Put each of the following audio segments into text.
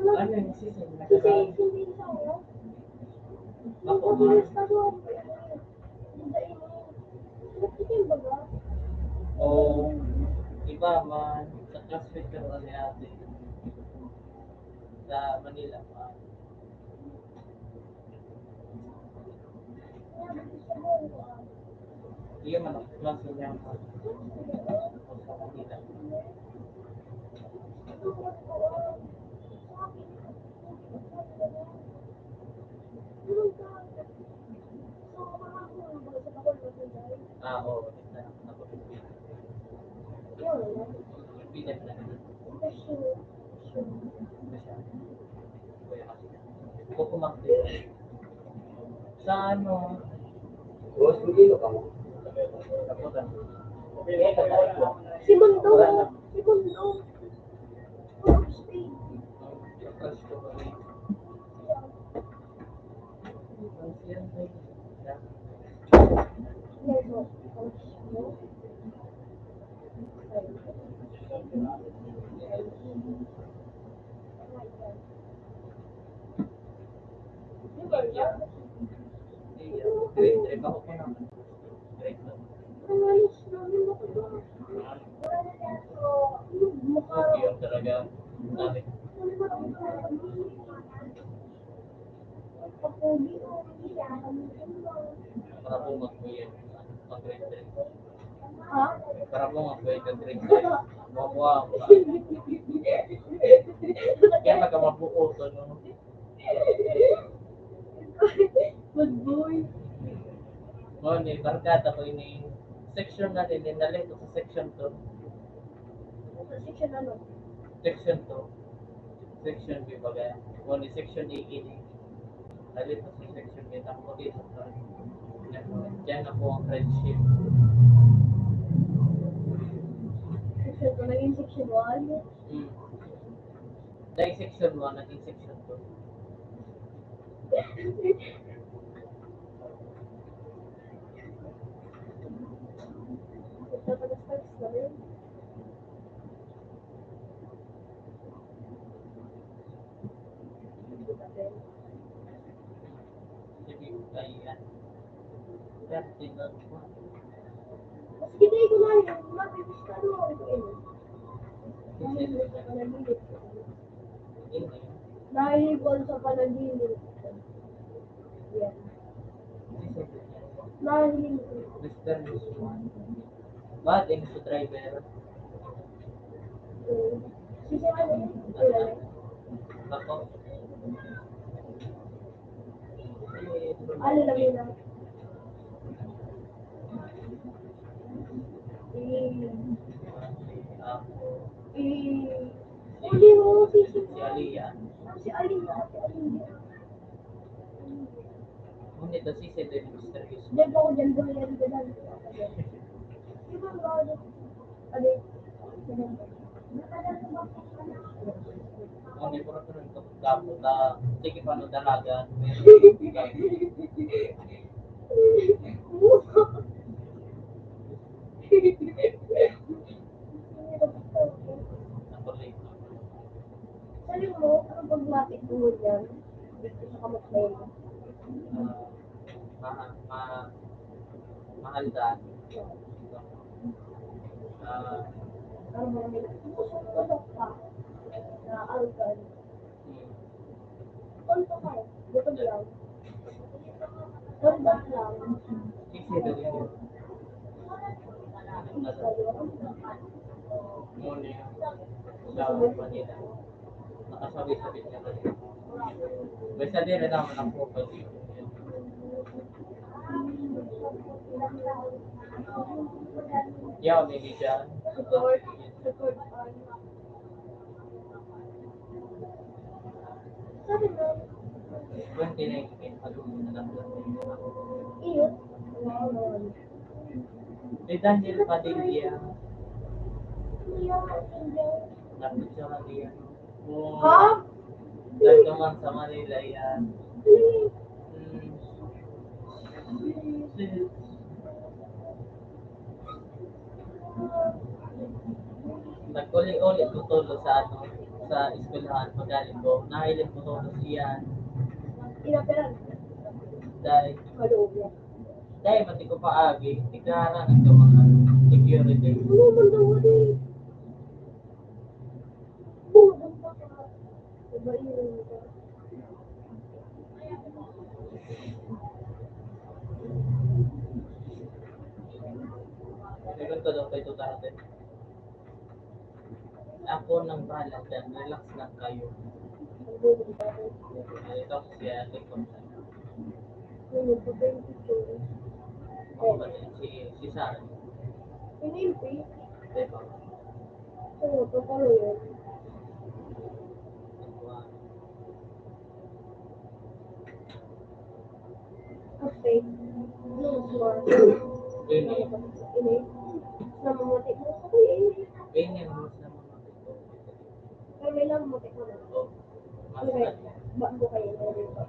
Ano yung season? Kasi hindi sa ako. Ako Ako nga. sa ako. Nagtikim ba ba? O iba man sa CrossFit ka ni ate. Sa Manila pa. Iya man ang klase niya pa. O sa Manila. Oo. Pilit na. Kukumakti. Sa ano? Boss, magilo ka mo. Kaputan. Si Mundo. Si Mundo. Crush ko ba rin? Ang siyan ay grade trip ako po naman. Grade lang. Okay, yun talaga. Dami. Para po mag-buyan. Mag-grade trip. Ha? Para po mag-buyan ka grade trip. Makuha ako. Kaya magkamabuo to, no? Good boy. Mo ni barkada ko ini section na din dinali to sa section 2. Section ano? Section 2. Section B bagay. Mo ni section A ini. Dali to sa section B tapos dito sa diyan ako ang friendship. Section 2. Naging section 1. Dahil section 1 naging section 2. Sige kaya. Pero tingnan ko. Mas kita ko na yun. Mabibis ka ano ako ito. Ini. Nahihibol sa panaginip. Yan. Nahihibol. Mr. Wiswan. Bakit yung sa driver? Sige, ano yun? Kilala. Ako? Ano lang yun ah? Ako. Uli mo, Si Aliyah. Si Alina. Si Alina. Ngunit ito si Mr. Wiswan. Hindi po ako dyan, buhay ko dyan. Iba ba ako? Ano? Ngunit puro ko rin kapag na sige pa no dalaga. Ako rin. Sabi mo, ano pag-matik mo dyan? Dito sa kamot na yun. Mahal daan. Ano mo namin? Usok ka. Na algal. Konto ka. Dito lang. Konto lang. Sisi daw yun. Ngunit sa Manila. Nakasabi-sabi niya na yun. Basta din na naman ang focus. Yeah, maybe dyan. Support. Support on. Sabi mo, 2019, pag-uwi na lang doon. iyot. Wow. May Daniel Padilla. Kuya, angel. Lapit siya kanina. Ha? Dahil naman sa Manila yan. Nagkulit-ulit ko tulo sa ano, sa eskwelahan magaling ko. Nahilip ko to siya. Inaperan. Dahil, Maloob yan. mati ko pa agi. Tigara ng mga security. Ano man daw wali? Budang pa ka. Iba yun. Meron ko daw kay Duterte. Ako nang bahala dyan. Relax lang kayo. Ang budang pa ka. Ito siya. Ito ko. Ano pa ba yung picture? Ako ba din? Si Sarah. Pinimpi. Diba? Ano pa pala yun? Kape. Ano smart? Ini. Ini. Namamuti mo. Ako ini. Ini mo sa mga ito. Pero may namamuti mo na. Oh, mas Okay. Ba mo kayo na rin pa?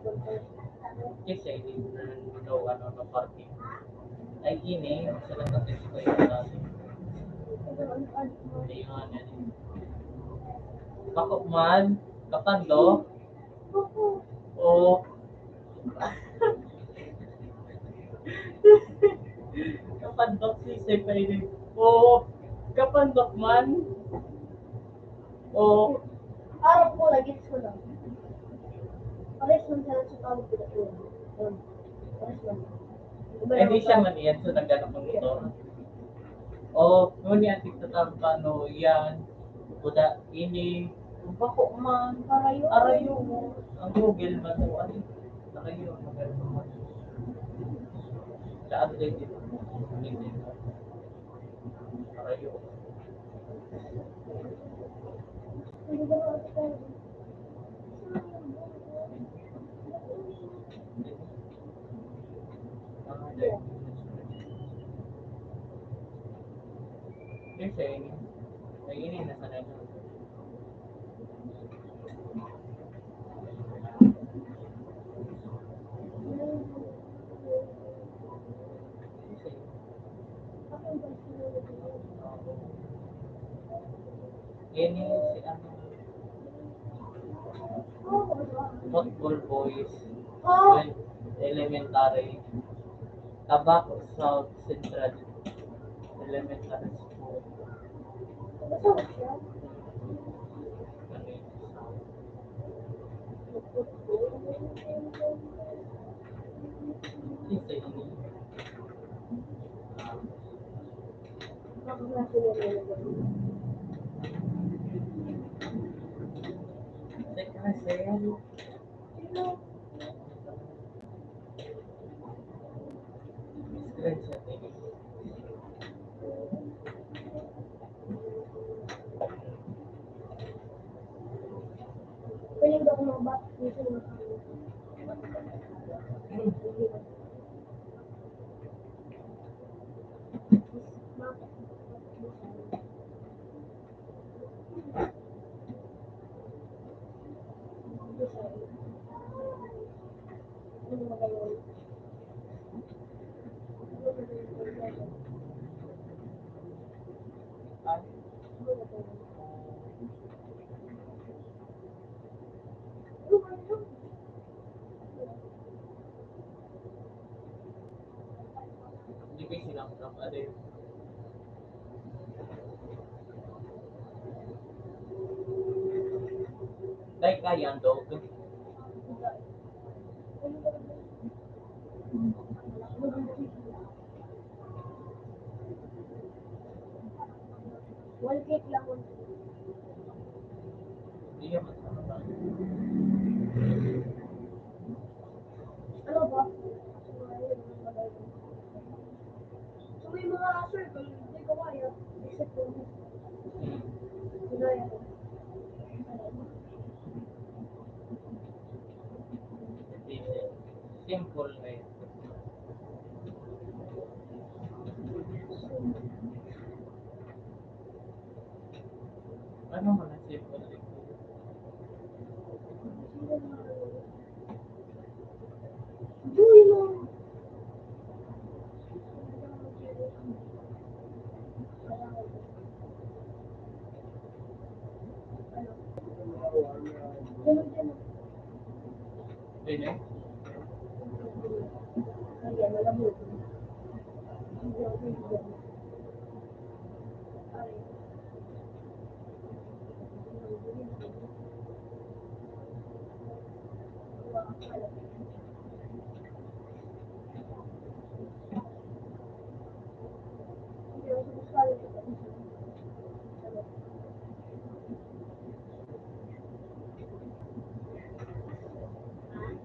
kasi hindi daw ano party. Ay ini sa nagtatis ko yung dati. Ayun yan. Bakok man, kapando, o kapandok si Sepaini. O kapandok man, o Araw ko lagi ko lang. Pares man sa tawag ko na ito. Pares man. hindi siya maniyan so nagganap ng ito. O ngunit atik tatang paano yan, kuda ini, bakok man, arayo mo, ang Google man o ano, arayo, maganda man. Sa update dito, arayo. Hindi ba ako tayo? Kasi ini nasa na ini si ano football boys when elementary Tabaco South Central Elementary School. Masama siya. Isa ini. Nakaklase na rin ako. Teka, sir. Screenshot ini. Piling daw ko mga bat. Dito na. Ah, hindi ko silang ano yun. Dahil kaya ang dog. One cake lang. Hindi niya masama. Ano ba? So may mga circle, hindi ko kaya. Except for me. Ginaya ko. Simple na yun. Ano man ang simple na yun? Joy lang. Ganun din. Pwede? Ayan, malamig.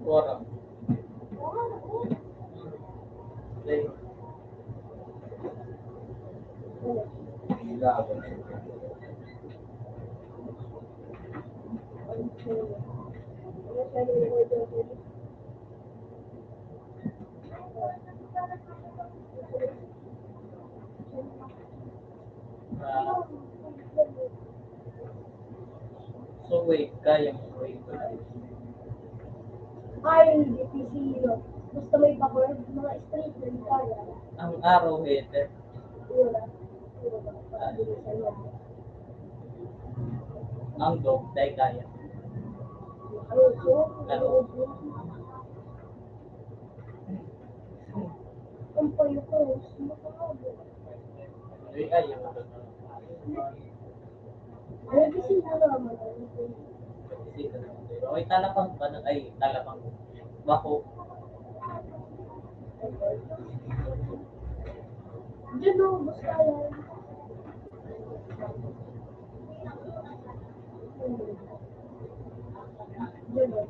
Wara. Play. Ah, so wait, kaya mo wait. Ay, hindi pisilo. Basta may backward, mga straight na hindi kaya. Ang arrowhead, Wala. Wala. ang dog, dahil kaya. Ang payo ko, sumakabo. Hindi kaya mo. Ay, kasi naman. Okay, talapang ba na? Ay, talapang. Bako. Diyan o, basta yan. Diyan o.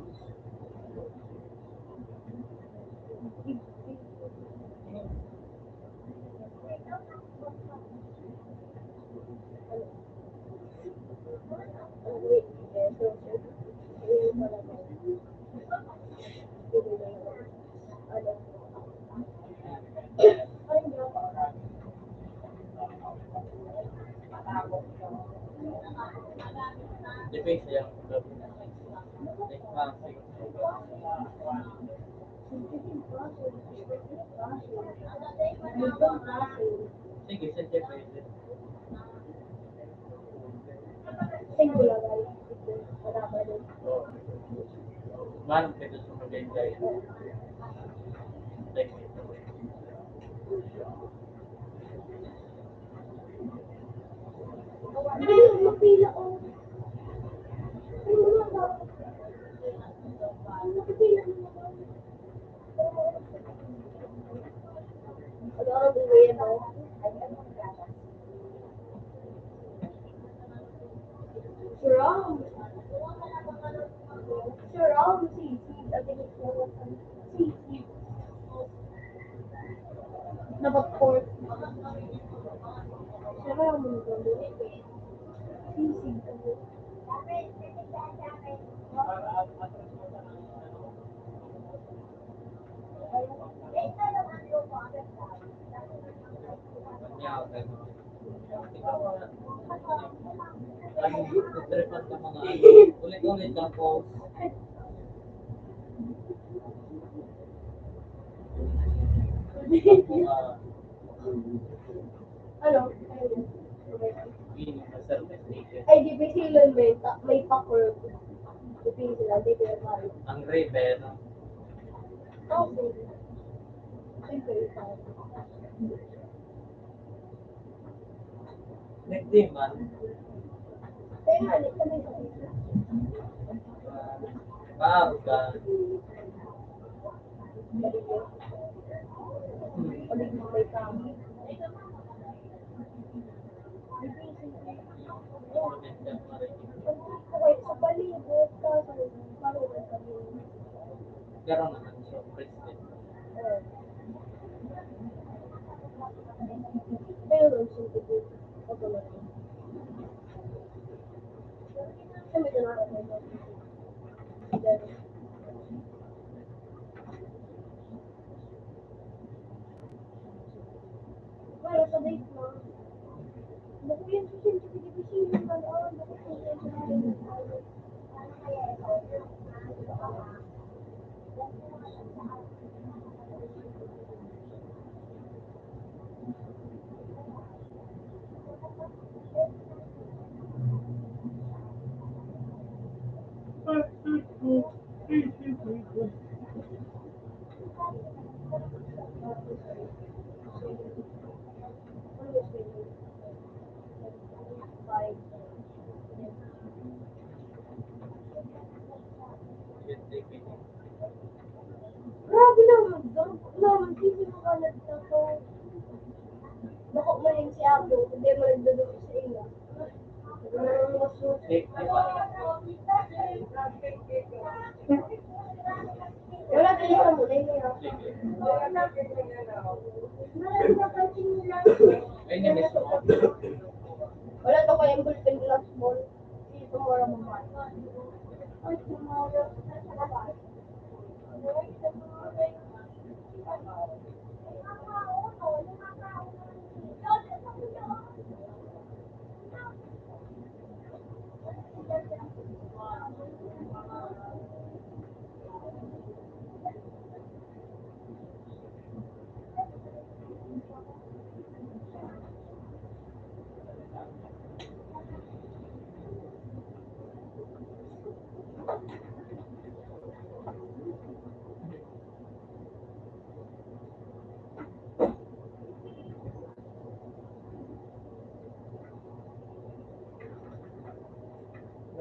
Depende yan. Sige, sige, pwede. Singular guys. Wala pa rin. Manong pwede sumagay dahil. Like, Hindi, mapila o. Ay, wala ba? Nakapila naman. Ano ang buhay mo? Surround. Surround, sisi. Sabi ko sa sisi. Napag-port. Surround mo nito. Sisi. yeah, okay. Ikaw, ano, nag-refer ka mga ano, ulit-ulit lang po. Ano? Yun yung service station. Ay, di ba sila may pa-curve. Di ba sila, di ba mahal. Ang river, Okay. Siyempre, ito. nagdiman, Kaya nga, kami sa dito. paaro ka, Ulit mo may kami. Okay, sa palibot ka, parang kami. karoon naman siya, president. Pero, siyempre, automatic. Siyempre, ito na ako. Para sa date mo, bago yan sa siyempre, pinipisihin ka na, bago po yan sa Hmm. Grabe naman, naman, sisi mo ka nagtato. Bako man yung si Abo, hindi mo nagduduk sa iya. Wala kayo ka mo, dahil niya. Ayun yung mismo. Wala to kayong bulletin glass ball. See you tomorrow, mama. Ay, tomorrow.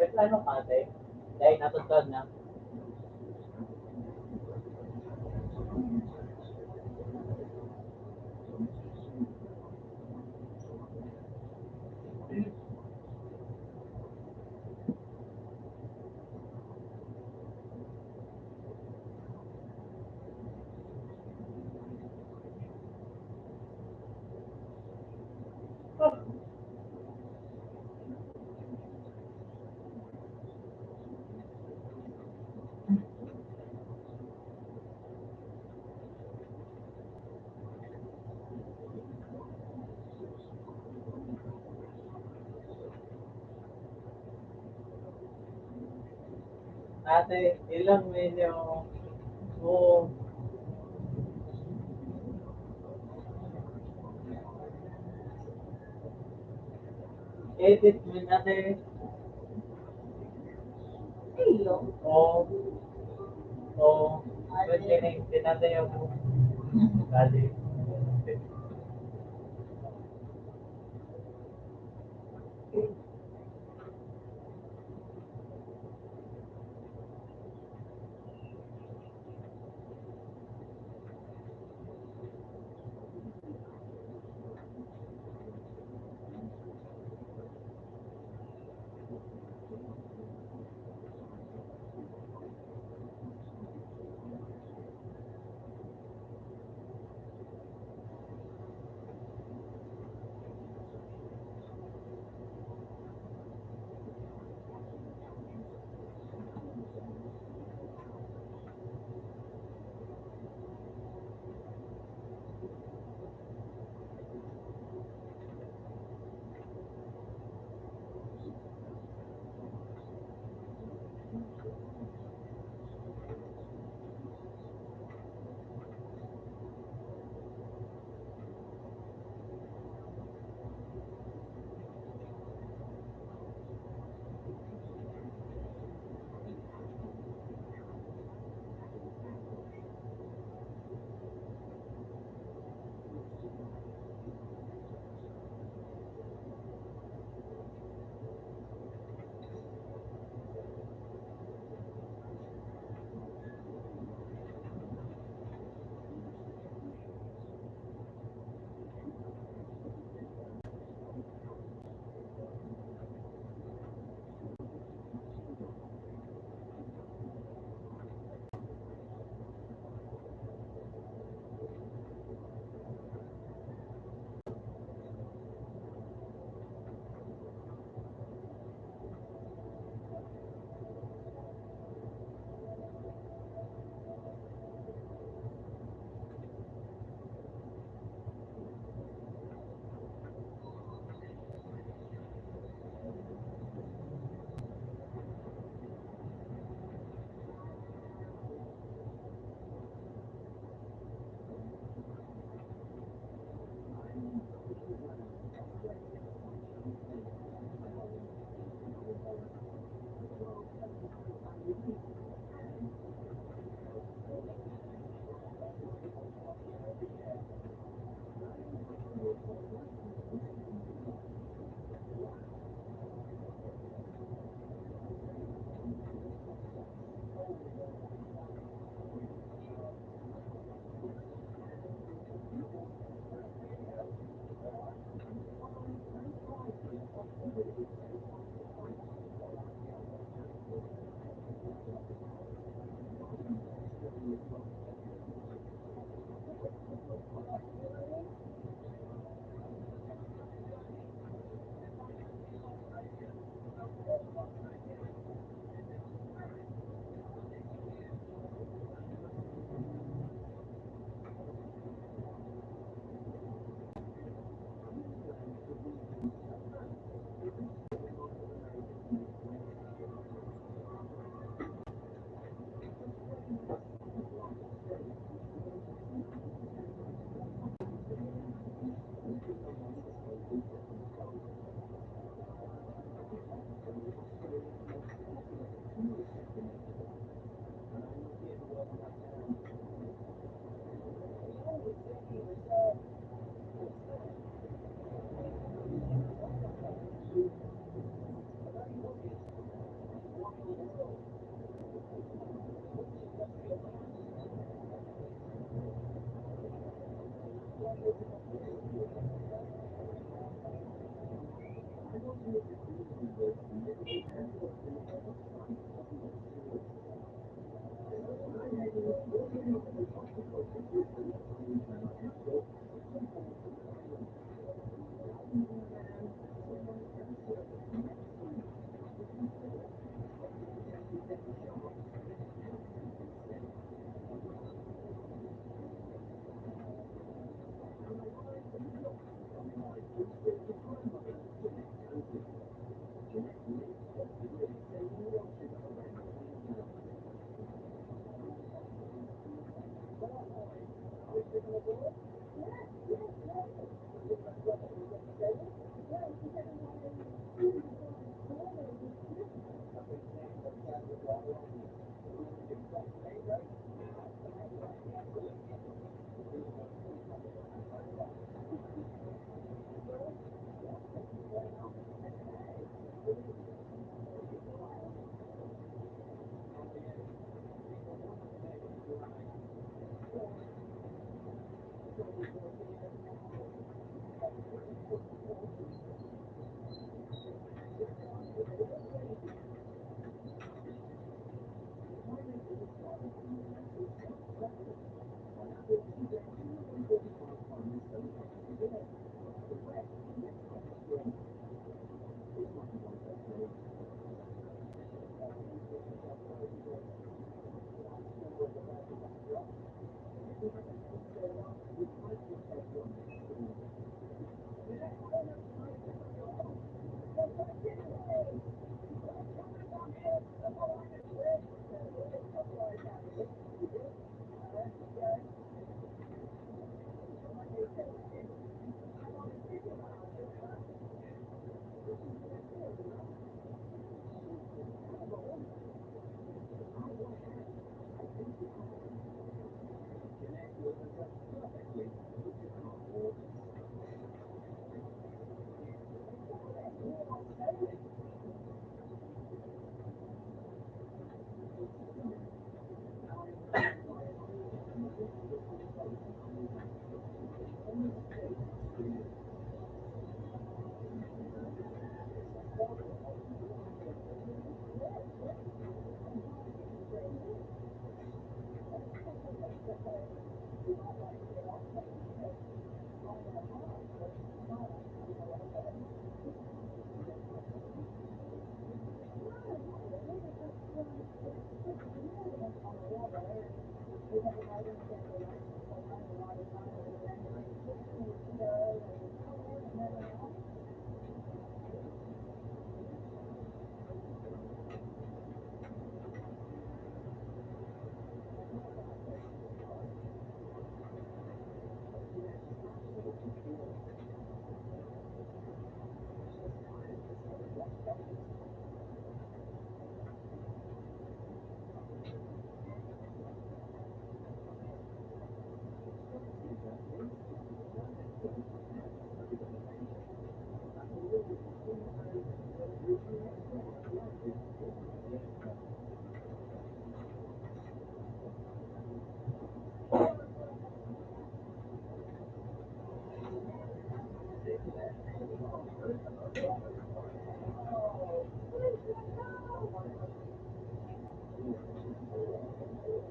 May plano ka, ate? Dahil natutod na. Ate, ilang medyo mo edit mo ate. Iyo. O, o, pwede rin tinatayo mo. Kali.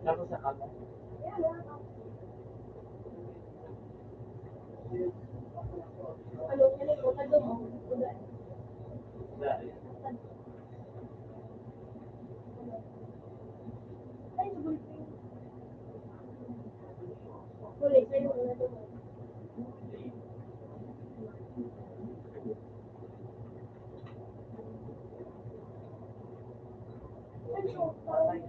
Tapos sa kamo. Ano, kailan ko, kadong mo, ulan. Dahil. Ay, gulping. Huli, sa'yo, wala doon. Ay, so, parang,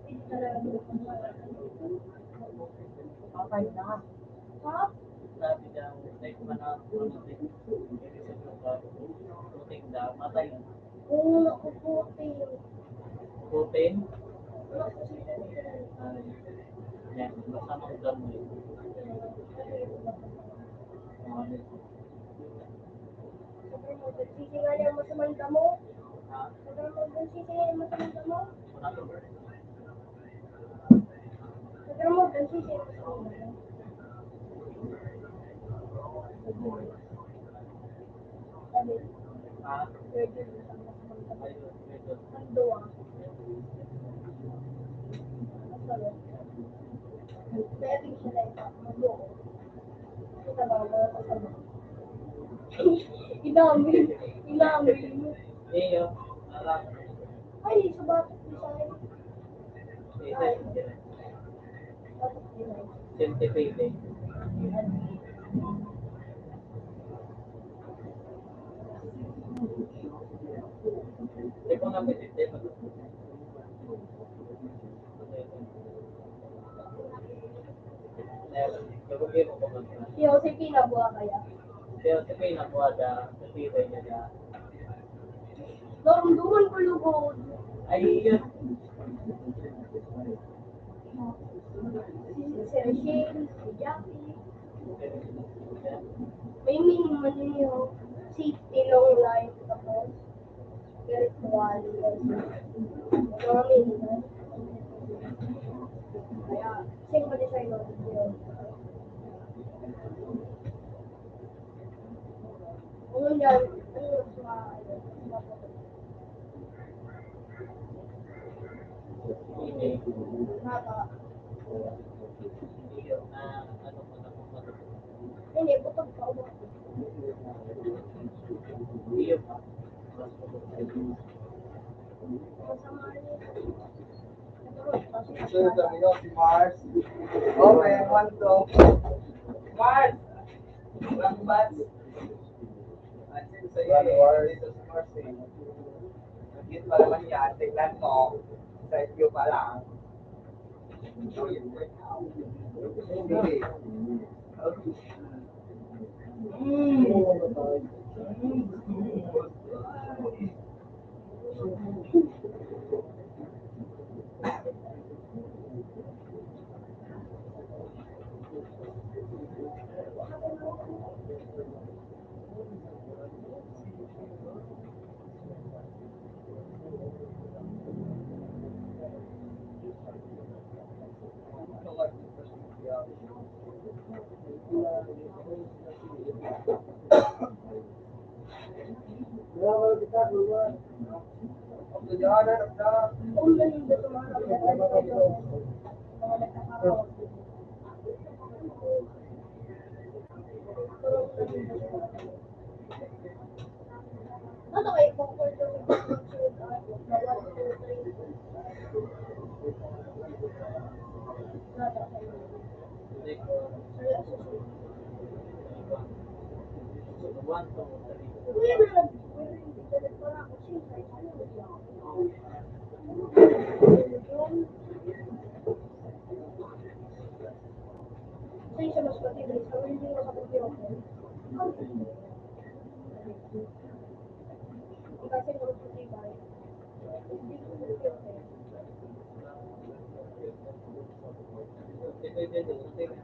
hindi talaga Patay na. ha? Sabi niya, like manapulutin. Ibig sabihin ka, puting na, matay na. Oo, nakuputi. Putin, Nakuputi. yan, masamang gamoy. Sabi mo, nagsisingal yung masamang damo. Ha? Sabi mo, nagsisingal yung masamang damo. Wala to. Nagsisip ko. Sabi, Ha? pwede mo sa mga Ayun, medyo. ang duwa. Sabi, pwede siya na ito. Magbuo. Kita ba mga kasama? Inamin. Inamin. Iyo, alam. Ay, sa batok design. Ay, Iyo, batok design. scientific. Hindi ko nga piniti. Gagawin mo ko ba? Si Josephine nabuha kaya. Pero sa kayo nakuha na, nasira niya na. Dorong-duman ko lugod. Ay, yun. Si Rachel, si Jackie. May minimum niyo. Safety long life. Tapos, spiritual. Mga minimum. Kaya, same pa din sa'yo. Ano yan? Ano mas Hindi. mata? Iyo, ano mo na kung matutunan. Hindi, butog pa ako. Iyo pa. Masama niya. Sunod sa inyo, si Mars. Okay, one, two. Mars! One batch. Ansin sa'yo dito si Mars eh. Nag-hit pa naman yan, tignan mo. Sa iyo pa lang. Hindi. Kung ganun ba sa mga kapatid ko, mga nagkakarawag dito. Ano kayo, comfort yung mag-shoot na 1, 2, 3. Nada kayo. Hindi ko. Kaya susunod. One, two, three. Kuya na lang, pwede hindi ka nagpara ako siya. Sa'yo siya mas matibay. Sa hindi mo kapatid ako. Kasi mo mas matibay. Hindi ko kapatid ako. Depende din sa tingin.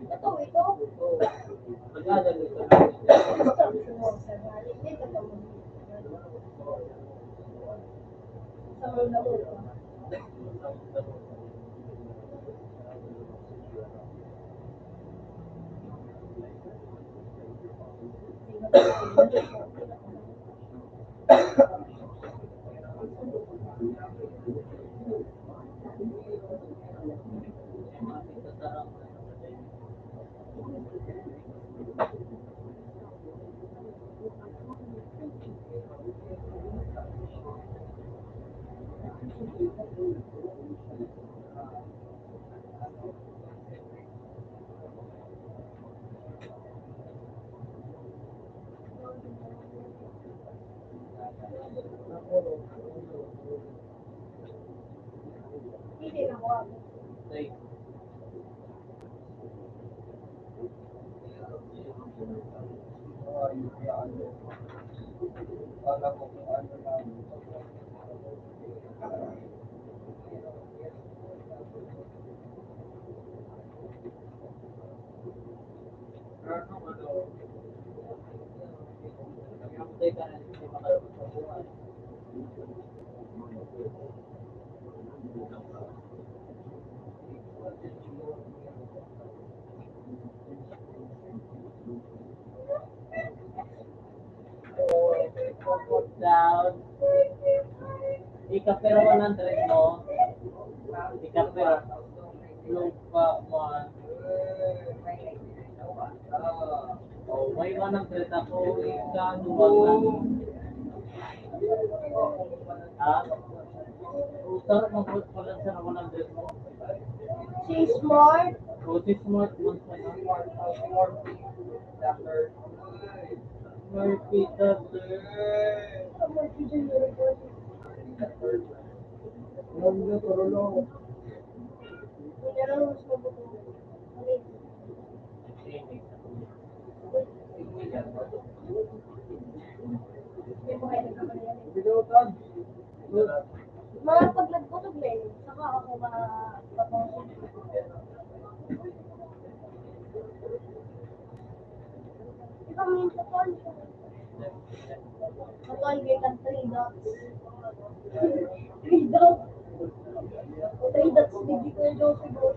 Ito, ito. Oo. Mag-aaral ito. Sa mga lamok. Hindi na ko ako. Say, Alam mo kung ano lang. nag-apply ka na hindi makalabas sa buhay. Down. Ikapira 100 mo. Ikapira. Lupa 1. Oh, may 100 ako. Ikano 100. Ha? Oh, sarap mag-vote pa lang sa 100 mo. Si Smart. Oh, si Smart man pa na. Murphy Tucker. Mga pag nagputog na yun, saka ako mapapasok. Ikaw mo yung patol. Patol, gaya ka 3 dots. 3 dots. 3 dots, hindi ko yung Joseph mo.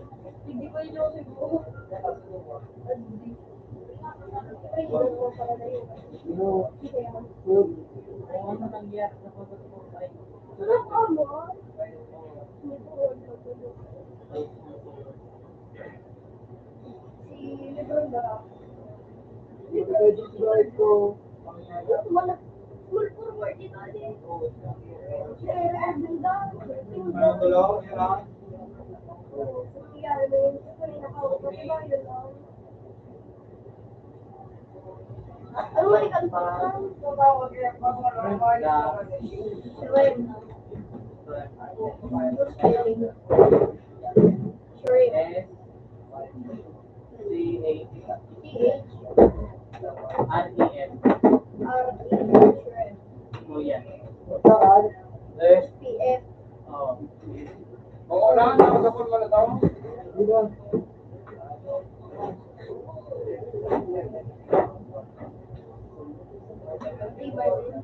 Hindi ko yung Joseph mo. 3 dots mo pala na yun. Kaya, Ano nangyari sa photo ko? sarap ka mo. Hindi ko yung patulog. Si Lebron Dara. Wala. Full forward dito ulit. Si Erwin Dara. Nangyari na yun. Kasi nakawag ko. Diba yun lang? Ano ba yung kalpaan? Shrimp. Shrimp. S-C-H-R-E-M. R-E-M. Oh, yan. SPF. Oh. T-Martin.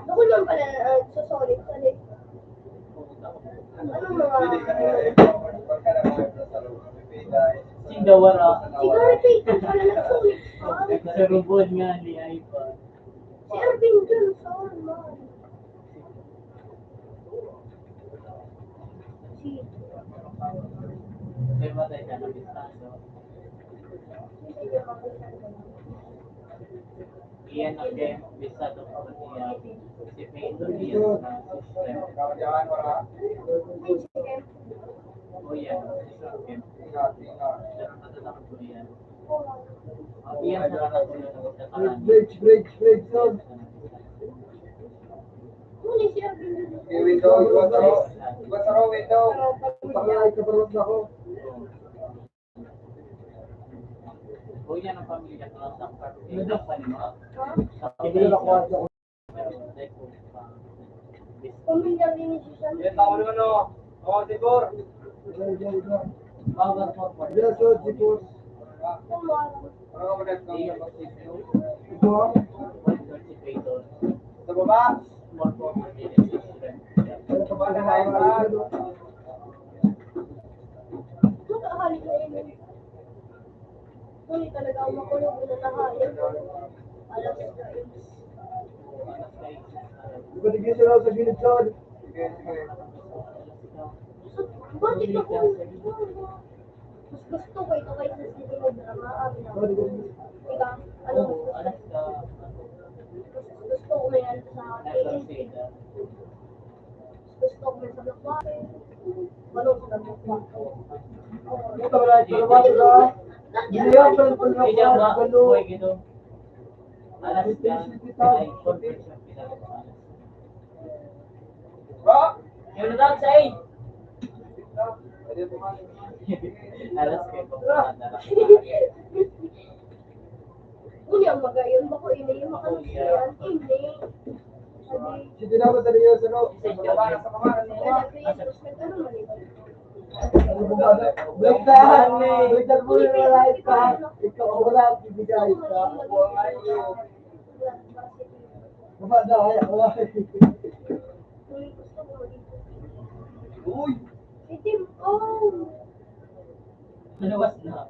Ako lang pala sa solid. Ano mga... Singawara. Siguro repeat pala nagsulit. Sa robot nga ni iPad. Si Ervin dun sa man. Si... May matay ka na bistado. Iyan ang game, bistado pa ba niya? Si Peyton iyan na system. O yan, system. Pero natatakot ko iyan. Iyan sa nakatulong ng magkakalan. Huli si Ervin dun. O yan ang pamilya ko lang sa parte. Ano pa ni mo? Sa Pamilya pamilya. rin ni Susan. Power forward. Kumalang. Iyan ang system. Si Peyton. Small forward din ang system. Nakakahalik na yun. Huli talaga ako makulog na nahayag. Alas na yun. Bakit ako? Mas gusto ko ito kaysa sa drama. Ika, ano? Alas ka. Gusto ko may ano sa TNT. Gusto ko may sa Blackwater. Walo sa Blackwater. Hindi ba? Buhay gito. Alas ka. Ay, conference ng pinag-alas. Yun na daw, say! Alas kayo kung nakadara. Uli ang magayon ba ko ini yung makalasiyan? Hindi. Sabi, Isa kaya nag-create ano man ito? Break na! Break na po yung life ka! Ikaw wala, bibigay ka. Baba na, kaya wala. Uy! Itim, oh! Naluwas na.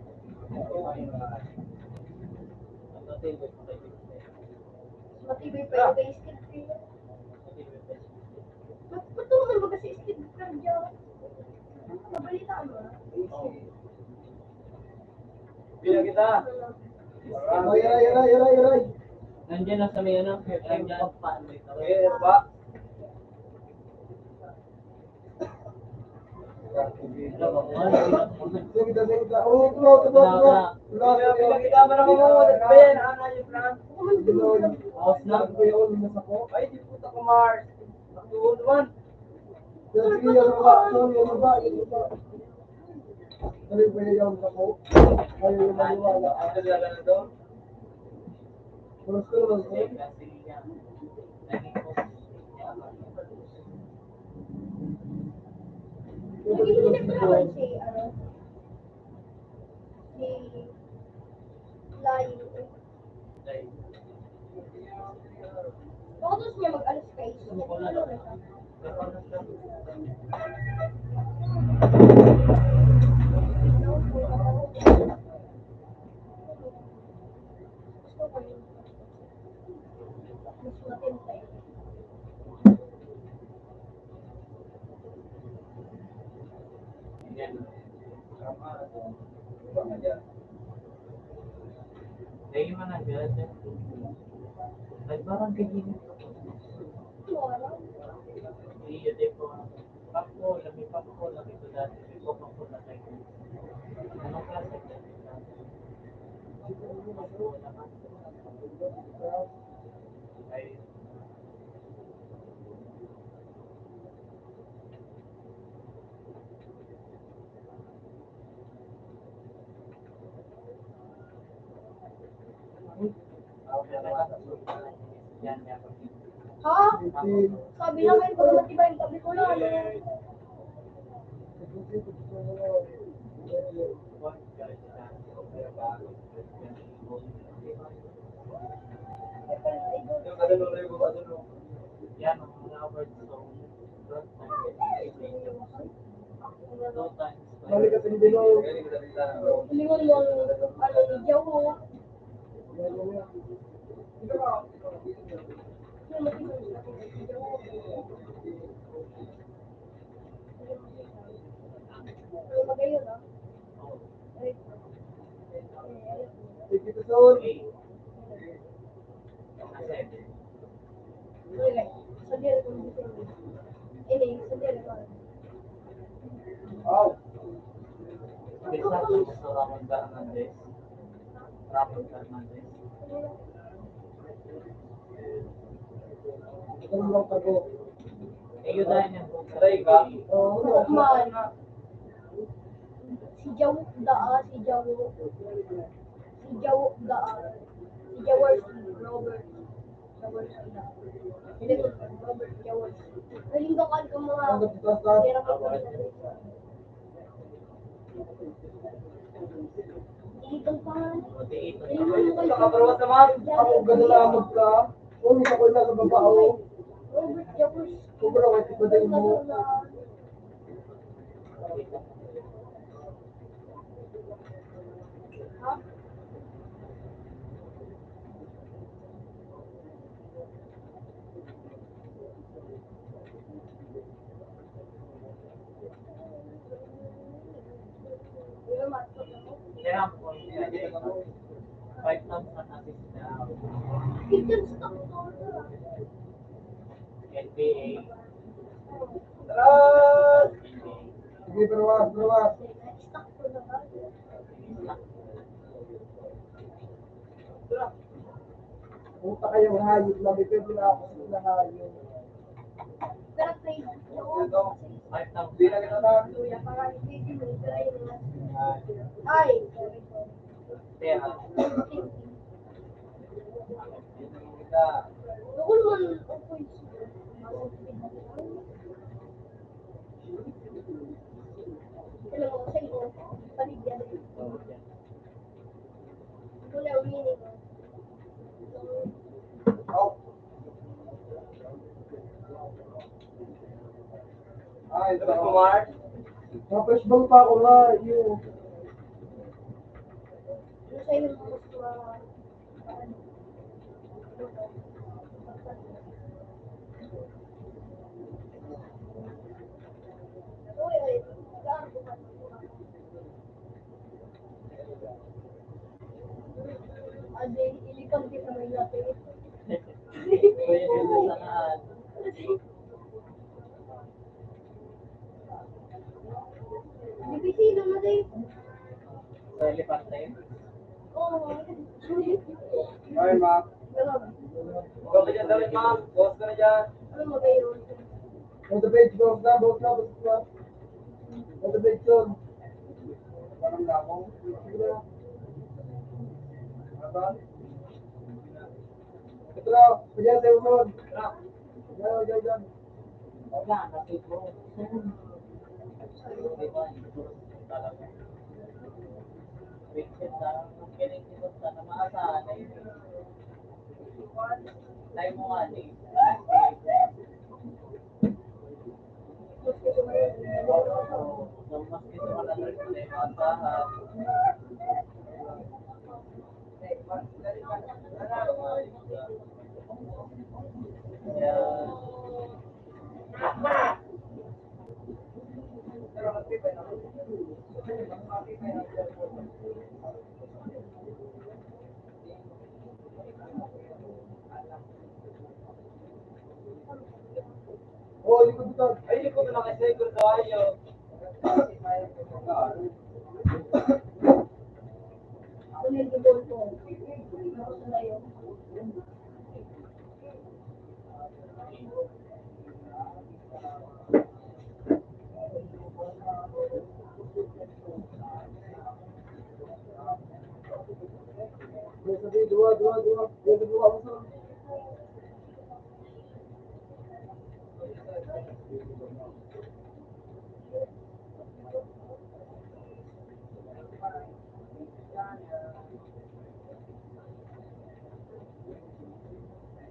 Matibay pa yung base kit ko. Matulungan mo kasi skid ka dyan. Mabalitaan mo na. Bila kita. Aray, aray, aray, aray, aray. Nandiyan na sa may ano, nandiyan pa. Okay, ba? Sige, sige, oh, tulo. Bila kita, marami mo. Nagbayan, ana yung plan. House na. Ay, di puta ko, Mars. Nakatuon naman. Sige, yan ba? Yan ba? Ano yung pwede sa ko? Ayaw yung maniwala. Ang talaga na doon? Mas ko naman ko. Nag-iinip na naman si, si Layo. Bakit niya mag-alis kay Iso? Ano na siya? Gusto ko yun. Mas matintay. Lagi mana agad. Nagbarang kagini. Wala. Iya, depo. Papo, lagi ko dati. Depo, papo na tayo. Anong klase? Papo naman. Ay, yan, yan. Ha? Sabi lang kayo kung matibay, sabi ko na ano. Yan, ang mga words so two times. Balik ka sa Bino. Lingon mo ano ni Jawo. Yung matibay sa Jawo. Ano magayon ah? Ay. Sige, Tuson. Okay. Sabihan ko dito. Ini, sabihan ko. Aw. Bisa sa Ramon Fernandez. Ramon Fernandez. Ito lang tago. Iyo dahil yung Aray ka? Oo, man. Si Jawo daa, si Jawo. Si Jawo daa. Si Jaworski, Robert. Jaworski daa. Hindi ko, Robert Jaworski. Nalinggakan ko mga hirap ako sa Itong pangalan. Nakaparawat naman. Ako ganalamod ka. Kung isa ko na sa babaho. Robert Jaworski. Sobrang wati ba din mo? Ha? Kaya po, 5,000 natin sa Kitchen stock to. NBA. Taras! Sige, perawas, perawas. Stock to na ba? Puta kayo, hayop lang. Depende na ako sa hayop. Pero trade no. Ito. 5,000. Hindi na kita na. Kuya, parang hindi mo pero yung ay, sorry. Pera. Kita. Tukul mo okay. Mark. Fresh bang pa ako nga, yun. Ano sa'yo yung mas Uy, ay, gaan ko pa. Ade, ilikang din naman natin. Kuya dito sa lahat. Dibisi naman eh. Sa elepante. Oo. Ay, ma'am. Ganun. Ikaw ka dyan, Dalit, ma'am. Boss ka na dyan. Ano magayon? On the page, boss na, boss na, boss na. On the page, son. Parang lakong. Sige na. Ano ba? Ito na, kaya tayo son. Yan, yan. Wala, napito. Diba? Talaga. Vincent na, kinikilos na na maasahan na yun. Tayo mo nga, eh. Kung mas gusto mo na nurse na yung maasahan. Yan. Oh, likod ito. Ay, likod na kasi, likod na ayaw. Ano yung gibol ko? Ako sa layo. Sabi, dua. Yan, dua mo sa.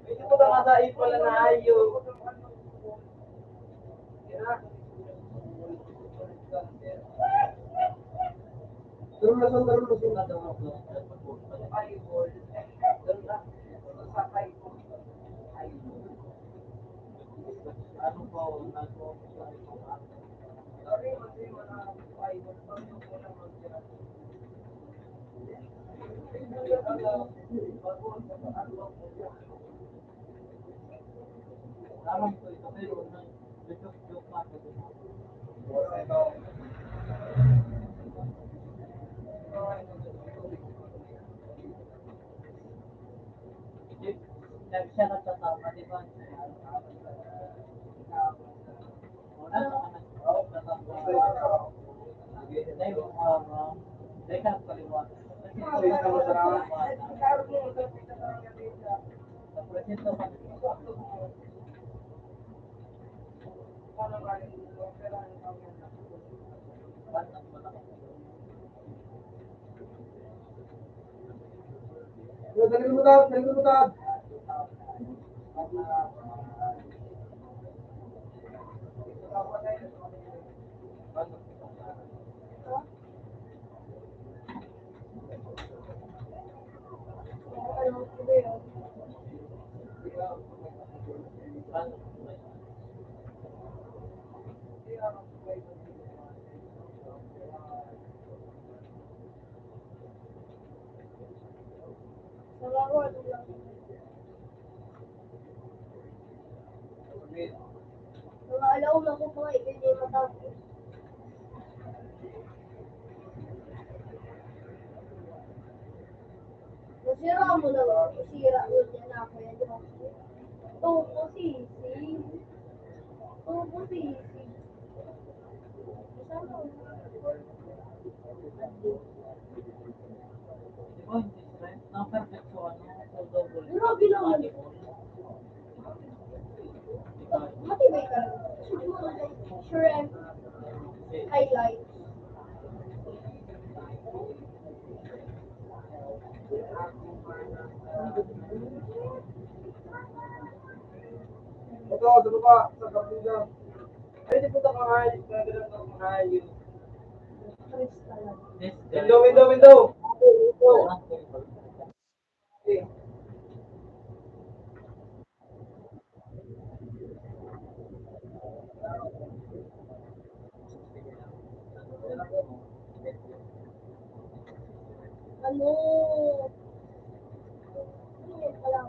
Hindi ko na kasain pala na ayaw. Darul na son. Ano po, nag-o alam ko ito, pero nag-joke pa ako dun. Siya nagtatama, di ba? Una sa nagtatama. Dahil ka nagpaliwanag. Kasi ito ka nagpaliwanag. Sa presento ka Bantang malaki. Dali mo tag. Ano ko ba yun? Nangako, ano lang. Mga alaw na ko pa nga, hindi matapos. Nasira mo na nga. Nasira mo yan ako yan. Tupo sisi. Tupo sisi. Saan mo? Di ba hindi stress? Na-perfect ko ano, so double. Grabe naman. Matibay ka. Shrimp. Highlight. Ito, sa baba, sa kapila. Ay, di po ito kahayos. Nagano'n ako kahayos. Crystal. This Window, window, window! Okay. Ano? Ano yan pala?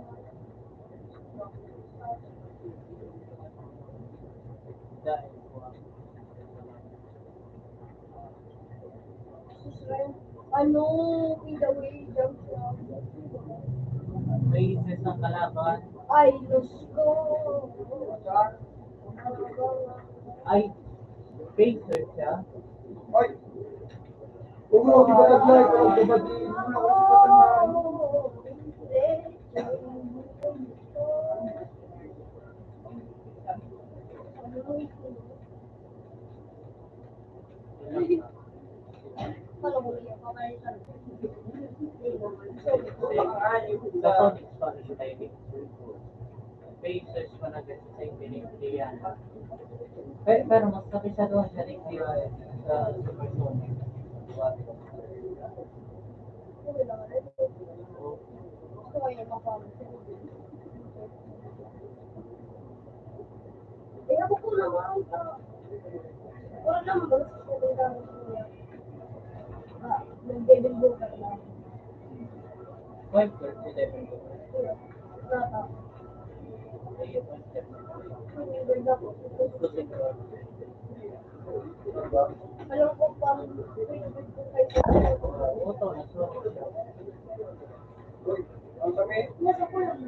Ano? Pida way, jump shot. Faces ng kalaban. Ay, Diyos ko. Ay, facer siya. Ay! Huwag mo, ibalag na. Ibalag Sa comics pa rin tayo. Facers mo na kasi sa pinigdiyan. Pero mas sabi siya doon siya rin sa Supersonic. Kaya ko po naman. Wala naman ba sa nag-Devil Booker lang. Five girls, 11 girls. Rata. Ayun, one step. Ganda ko. Losing girl. Alam ko pang favorite ko kay Oto, nasuwa siya. Ang kami? nasa ko lang.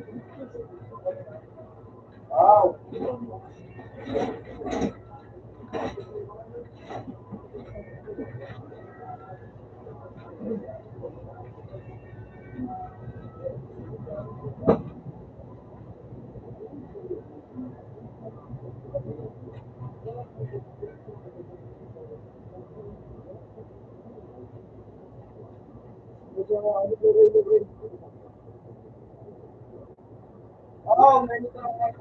Wow! Oh, ganito ako.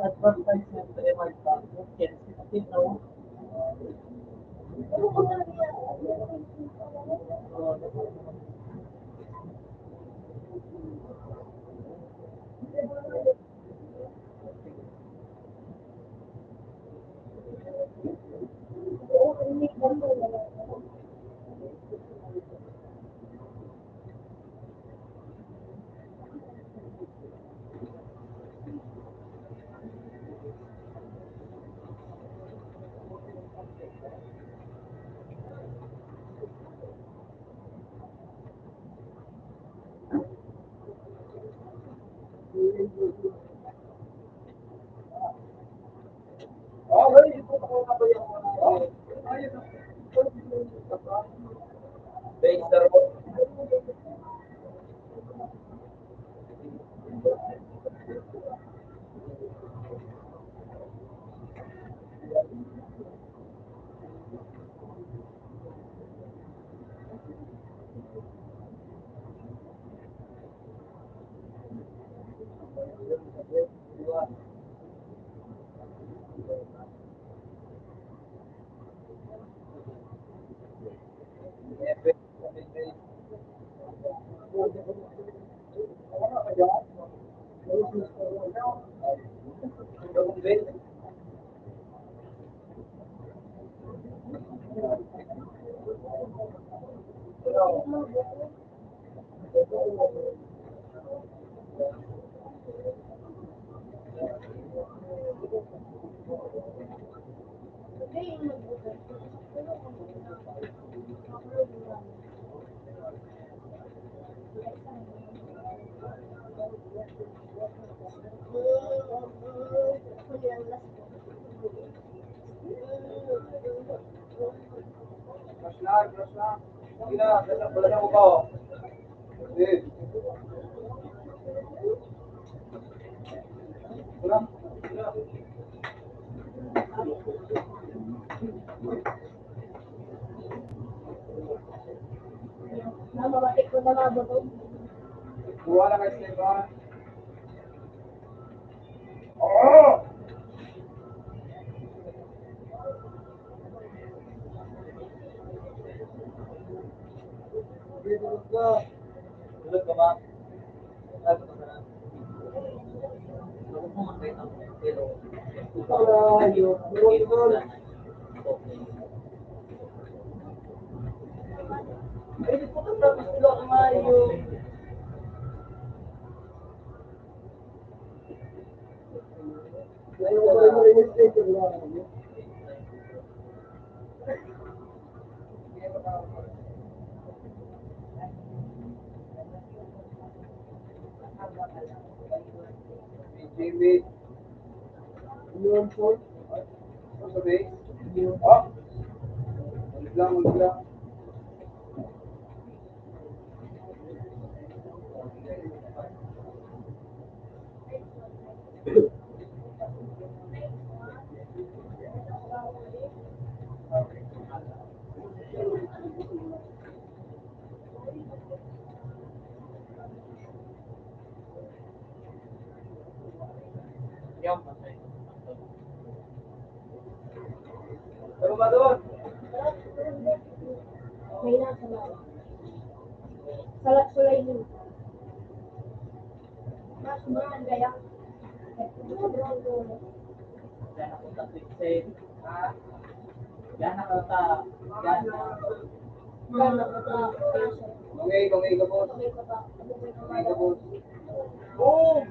Advertisement sa Emerald Bank. Yes, 16 no? Ano ko talaga yan? Oo, hindi ko talaga. Oh, wait, ito ako na ba yung ayun. Base the road. Hindi yung nag-Google. Pero kung upload mo lang. Huli ang last ko. Crush na. Sige na, balasan mo pa oh. Sige. Wala. Wala. Namabatik ko na nga ba ito? Buha na kay Stefan. Oo! Tulog ka. Tulog ka ba? Sabi ko na. Ako mo makita ko. Pero, Malayo. Tulog ka. Ay, di po ito tapos sila kumayo. JB. Yun po. Ano sabi? Oh! Ulit lang, ulit lang. Yung pasay. Ano ba doon? May nasa na. Salat sulay yun. Mas buran kaya. Buran ko. Yan ako sa Twixen. Ha? Yan ako sa... Yan na. Gana ko ta. Kaso. Kung ka boss. Kamay ko ta. Ano ko yung Kung ka boss. Boom!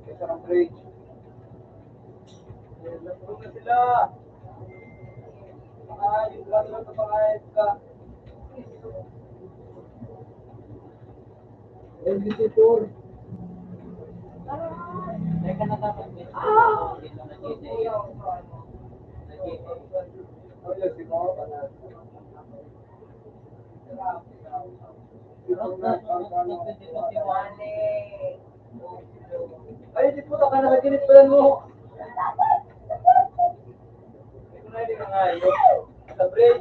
Kesa ng break. Tulog na sila. Pangayos ka, tulog na pangayos ka. LBC Tour. Teka na dapat. Dito na GJ. Oh, yes, si Mao pa na. Ay, di po ka nakaginit pa lang mo. Ito na hindi ka nga yun. Sa break.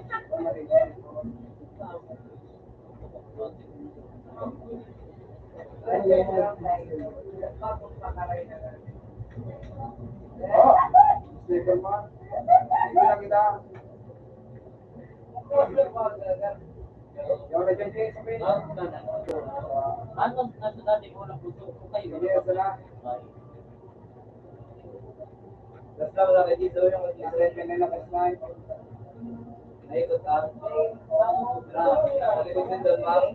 Oh, sticker man. Sige lang kita. Yung na dyan, Jay, sabihin. Ano dati ko lang puso ko kayo? Sige, ito na. Last lang lang kay dito yung red pen nila kay Slime. Naikot ka. Grabe. Nalikot din doon, ma'am.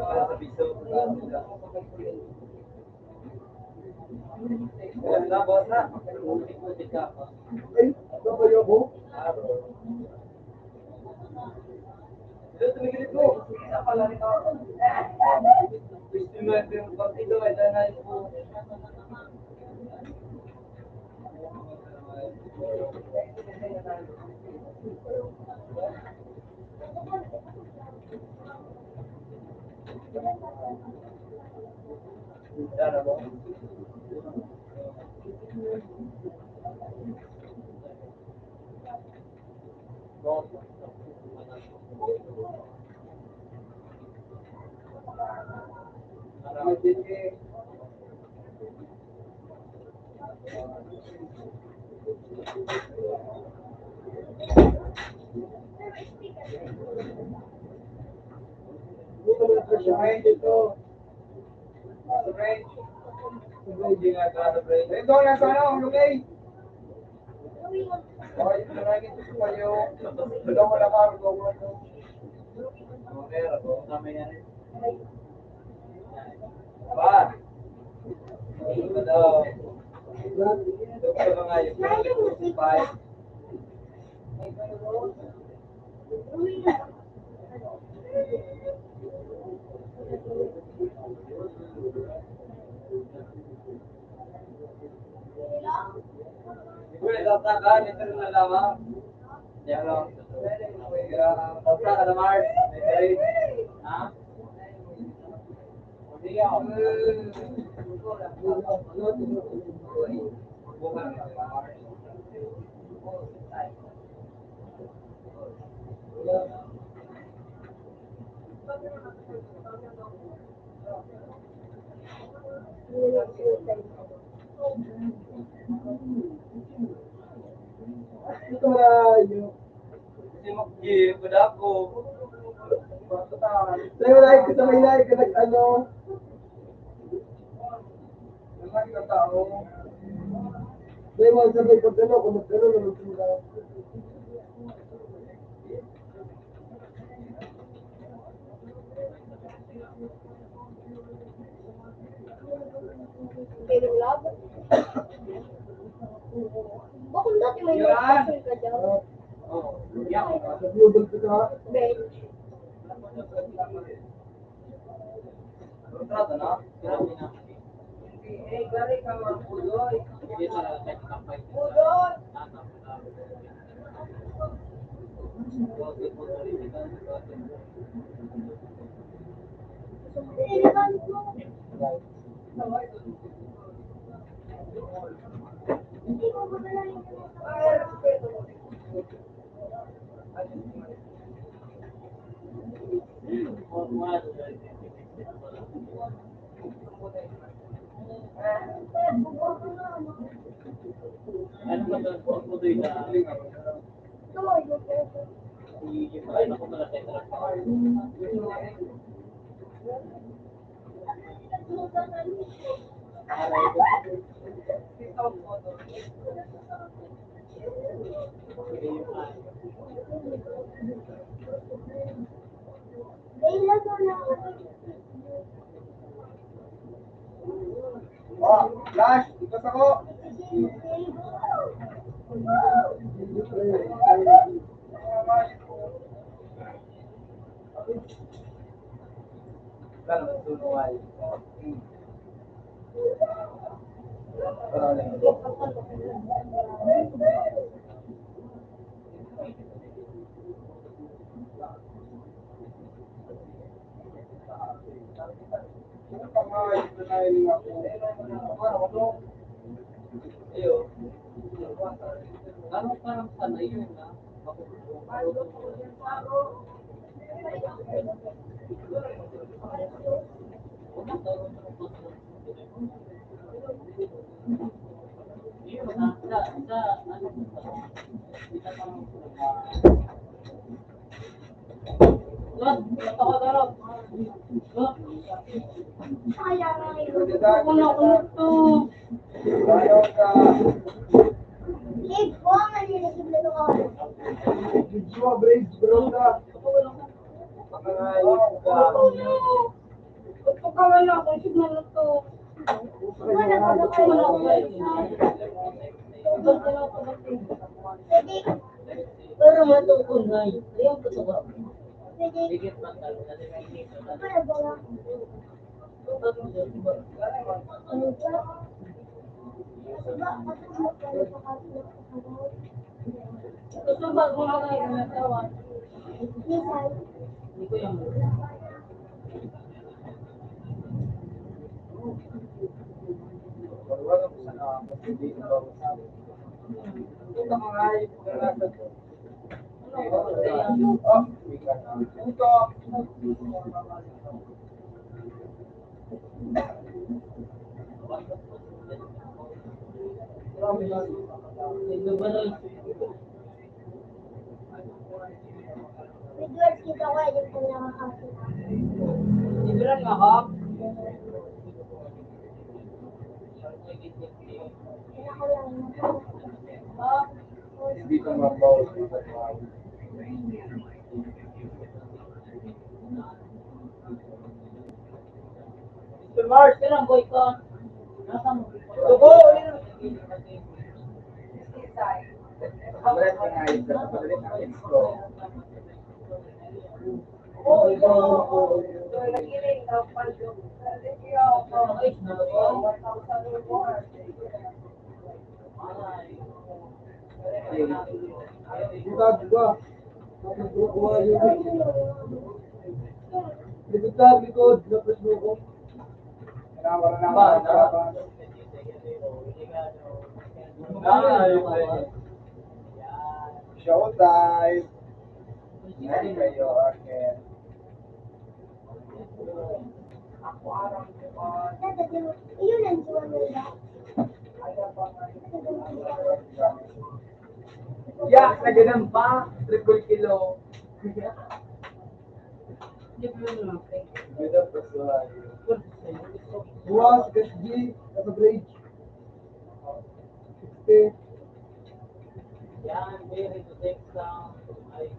Sa piso. Alam na, boss na. Ikutin ka pa. Ay, ito ba yung ho? Ito, tumigilit mo. Isa pala nito. Gusto mo yung pag-ito ay danay po. Dara mo? Marami din eh. Dito. Range. Hindi nga ka range. Ito na sana lugay. Oh, ito na ito sa kayo. Belum wala ka go mo to. Okay, ako kami yan. Ba. Ito daw. Ito pa mga yung five. Wala, dito rin na lamang. Hello. Kontra ka na, Mars. Ha? Hindi ako. Bukan ka, Mars. Ito na yun. Kasi mag-give, wala ko. Sa'yo like, sa may like, ano. Naman ka tao. Dahil mo sabay pag ano, kung magkano naman sila. Pero love. Bakit dati may Yan. question ka dyan? Oo. Yan. Sa global ka. Bench. Kontrata na? Grabe na. Eh, gari ka mga puloy. Hindi sa kahit kampay. Puloy! Hindi ko ba na yung Ano ba ito? Putuloy na. Ano ko pala tayo? Oh, Flash, ikas ako. Kano, tunuwal. Parang lang. Ano parang sanay yun na? Video, bridge, bro ka. Pero matutunay. Ayun ko sa Higit man talaga. Kasi may isip na gusto ba kung ako yung natawa? Hindi ko yung liberal. Midwest kita ko yung pinakakasip. Liberal nga ka? Pinaka lang. Hindi ka mabaw. Mr. Mars, kailan boy ka? Nasa mo? Tubo! Wala ka nga yung pagdalit ng expo. Likod ba? Tapos kukuha yun. Likod. Tapos mo ko. Wala na ba? Showtime! Yan kayo, okay. Iyon ang tuwa nila. Yak na ganun pa! Triple kilo. Ganda pa sa Buwas, SG, nasa bridge. 60. Yan, very to take some. Ay.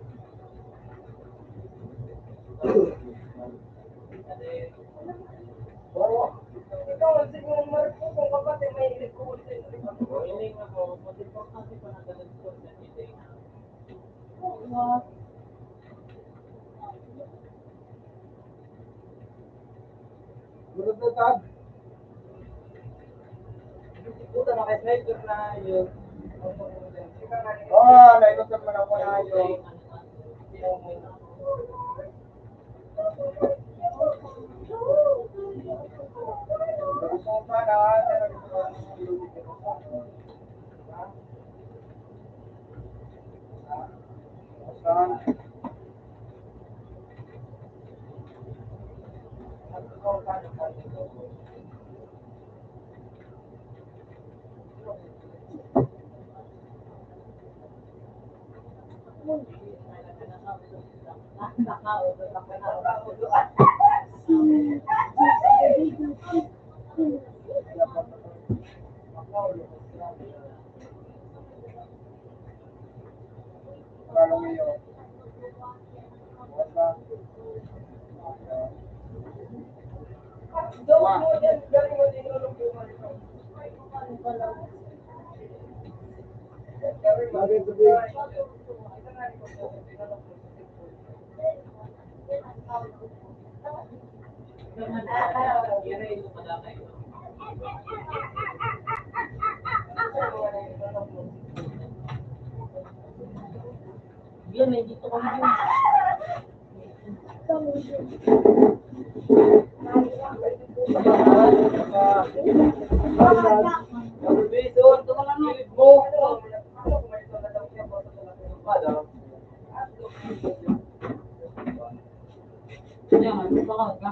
Ikaw, siguro Marco, kung kapatid may record sa Willing ako, mas importante pa na ganun ko sa meeting. Murad na tag. Puta na kay sniper na yun. Nailusot mo na po na yun. Gusto pa na, Lagay sa bridge. Yan, may dito kami yun. Yan, may dito ka.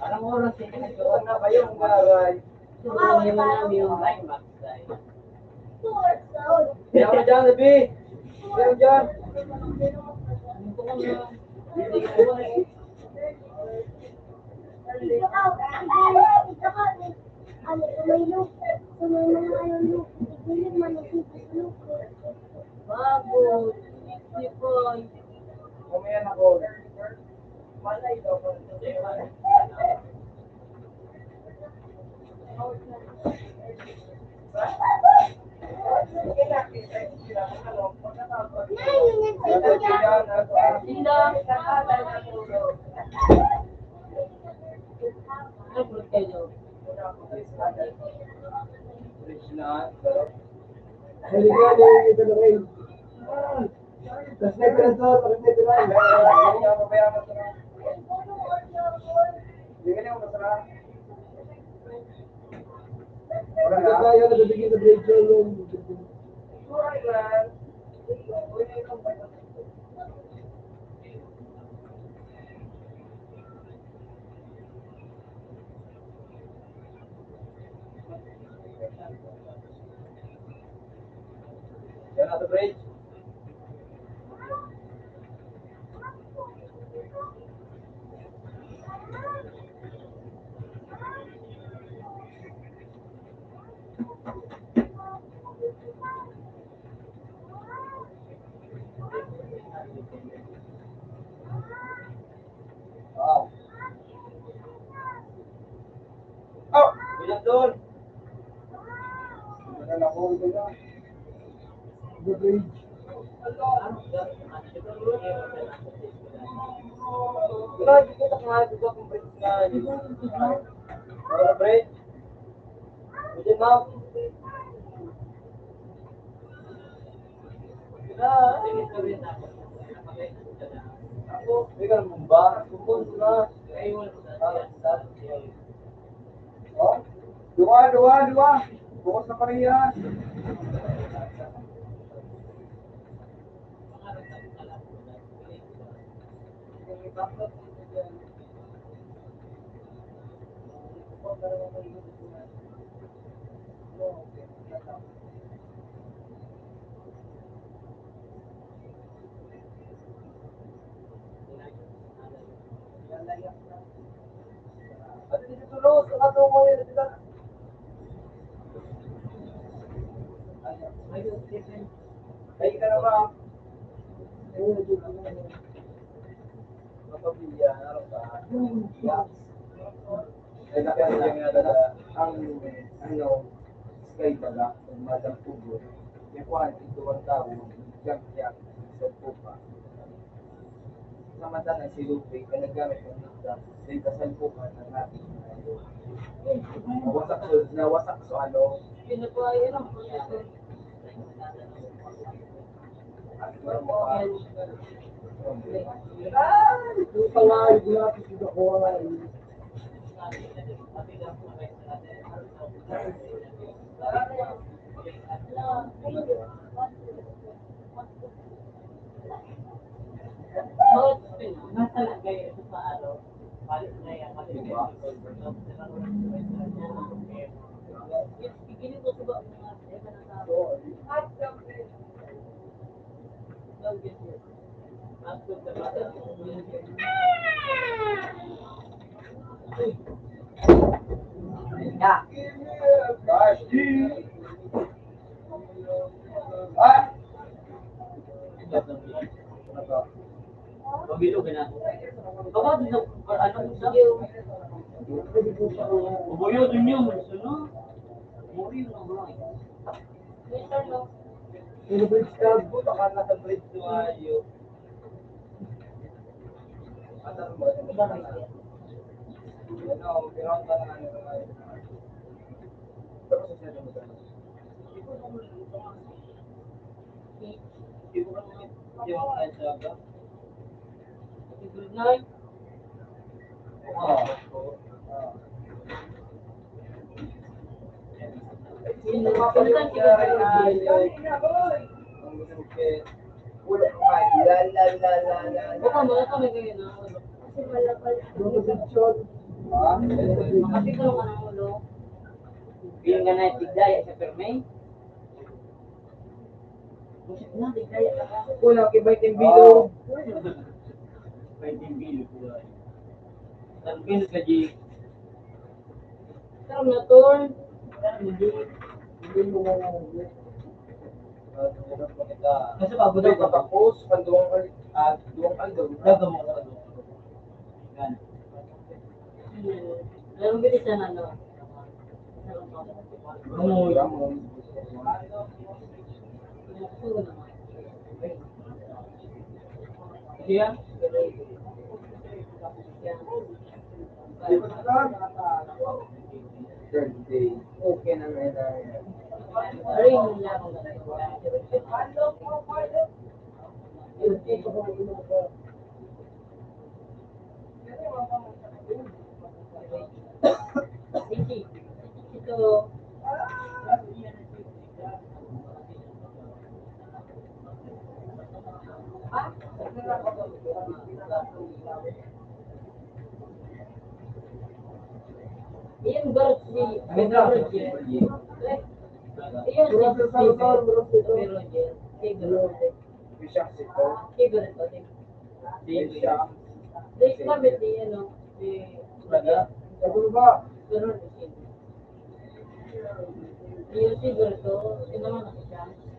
Anong oras eh? na kayong garay. Suruhin mo namin yung climax. Kaya ka dyan, Nabi. Kaya dyan. Dito ka na. Hindi ka ba eh? Bago. Sipoy. Kumayan ako. Ano po kayo? Naligaw na yung ito na rin. Tapos na ito na to, tapos na ito na. Ito tayo, nabibigyan na bridge yun. Yan na the bridge. Wow. Oh, bilang doon. Bilang ako doon. The bridge. Wala, hindi ko na kung bridge na. Wala bridge. Diyan na. Ako, may ganun ba? Tungkol na. Oh, dua. Bukas na parehas. Ano dito tulog? Saka tungo yun sila. Ay, ka na ba? Mapabigyan, ano ba? Ay, nakakita nga talaga ang ano, sky pala, ang madang pugo. Yung kuhan, ito ang tao, yak, sa pupa. Samantala si Lupe, kaya naggamit ng nita, ay kasalpukan ng natin. Nawasak so ano, Pinupuayan ang proseso. Palay, ginapit ko ako ay. ah! Ah! Pabilo ka na. Baka din sa ano sa Uboyo din yun. Ano? Muri na ba? Mr. No. Yung bridge card. Buta ka na sa bridge to ayo. Ano mo? Ano, pinakang ka na ano. Pero sa sinabi mo ka. Ibu kan yung ajaga. Good night. Baka mga kami kayo na ulo. Kasi malapal. Yung bridge card. Kasi ko ka ng ulo. Bilang ka na tigdaya sa permay. Na tigdaya ka. Kulang kay Baiting Bilo. May timbilo po ay. Tanpin ka di. Pero na turn. Hindi mo na Kasi bago daw ka pa. Tapos, duwang kaldo. Daga mo ka doon. Gan. Alam mo bilis na ano. Rumoy. Siya? Third day. Okay na may na. Ay, hindi lang ako ito. Iyan birthday. Iyan birthday. Iyan birthday. Bishak sito. Bishak. Sabi ba?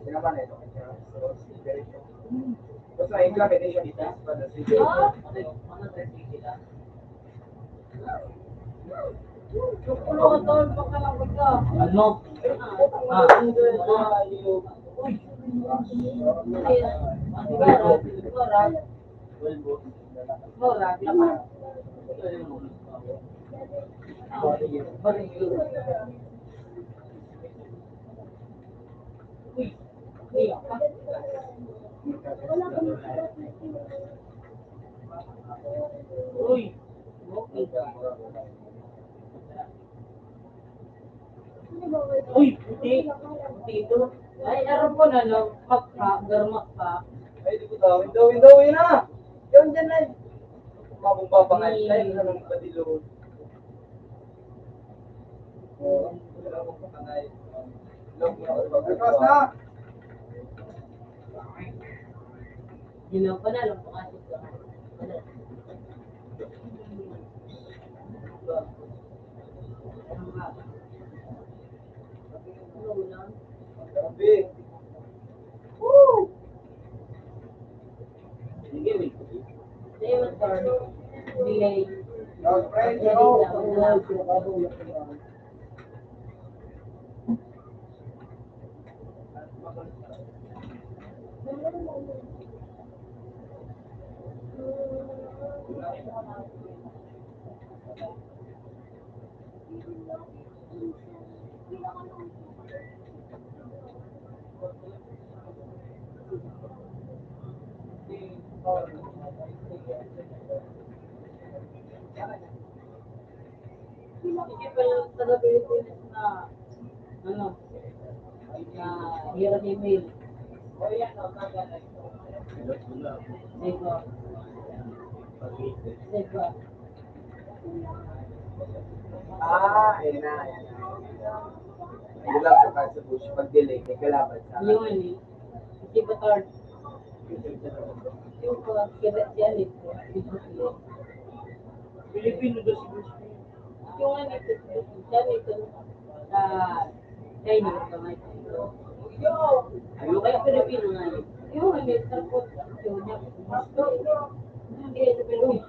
Sinaman ito. Basta implementation ito. Pada sige. Ano? Wala ka na. Uy! Okay ka. Uy! Puti! Puti ito. Ay, aram ko na, no? Makka, garmak ka. Ay, di ko daw. Window, yun na. Yun dyan na. Mabumbabangal. Tayo na lang padilo. Oo. Wala akong pakanay. Request na. Yun ang panalo ko kasi ko. Grabe. Sige, wait. Say what turn. Delay. Lord, praise the Lord. Sige pa yung taga Pilipinas na ano na hirap email. O yan o, taga na ito. Sego. Sego. Ayun na. Ayun lang sa kahit sa bush. Pag-delay, may kalaban sa akin. Yung ano, sige pa third. Yung kira siya nito. Pilipino daw si Bruce Lee. Yung ano ito, siya nito sa Chinese ba nga ito. Yung kaya Pilipino nga yun. Yung ano, tapos yung niya, hindi ito Pilipino.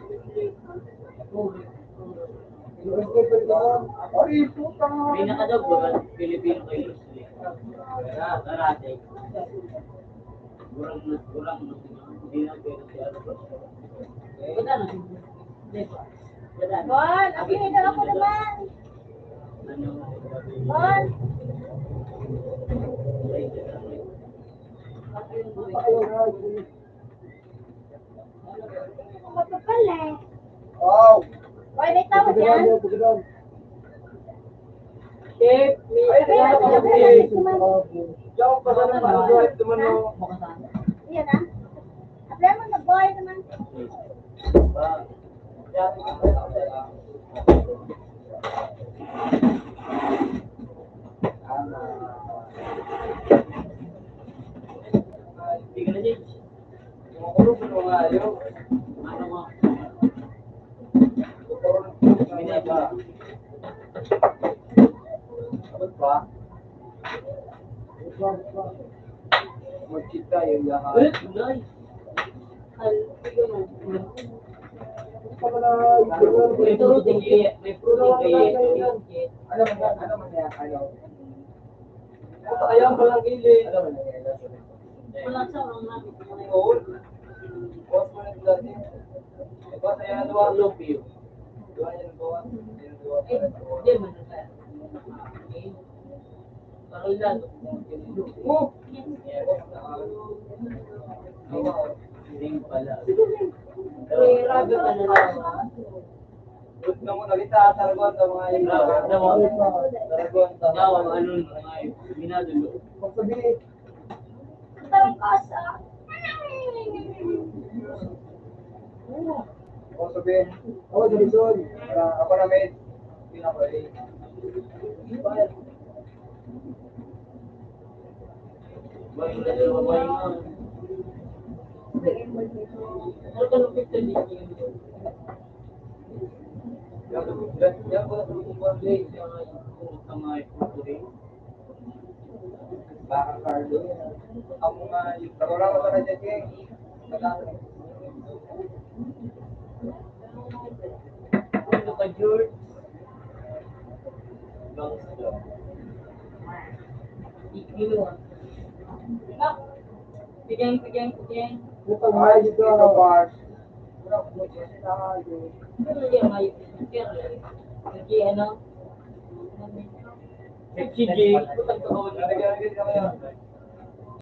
Ay, putang. May nakadog ba Pilipino kay Bruce Lee? Karate. Kurang hindi na pwede siya. Ganda na. Bon, apelido ako naman. Bon. Mapapal eh. Wow. Boy, may tawag yan. Chef, may Ay, kaya tingnan ko, Chef. Diyan pa sa pag-drive naman no. Yan ah. Apply mo na boy naman. Hindi ka na Chef. Kumukulong ko nung ayaw. Ano mo? Binaba. Abot ba? Magkita yung lahat. Ulit, nice. May fruiting kaya, may fruiting kaya. Ano man yan? Ano man yan? Ano? Ito kaya ang balang gilid. Ano man yan? Wala sa mga Oo. Boss mo na dati. Boss, ayan na duwa. love you. Duwa yan, duwa. Ayan, duwa. Eh, hindi mo na sa. Parang lalo. Oh! Hindi pala. Pero grabe ka na lang. Good na mo nalita, Taragon, sa mga yung Taragon, sa Yaw, ano nga eh, minadulo. Pagsabi, Tarong kasa. ako sabihin, ako Jason, ako na mate, pinapali. Bayin na dalawa, bayin mo. Ano ka nung 15 din yun? Yan ko na sa mga play. Ang mga ipupuri. Baka Carlo. Ang mga, tarura ko na dyan, King. Ano ka, George? Gangsta. Ikilo. Pigeng. Ay, dito, Bars. Ano yan, may speaker. Kasi ano? Si Jay, putang tawag. Nalagyan ka kaya.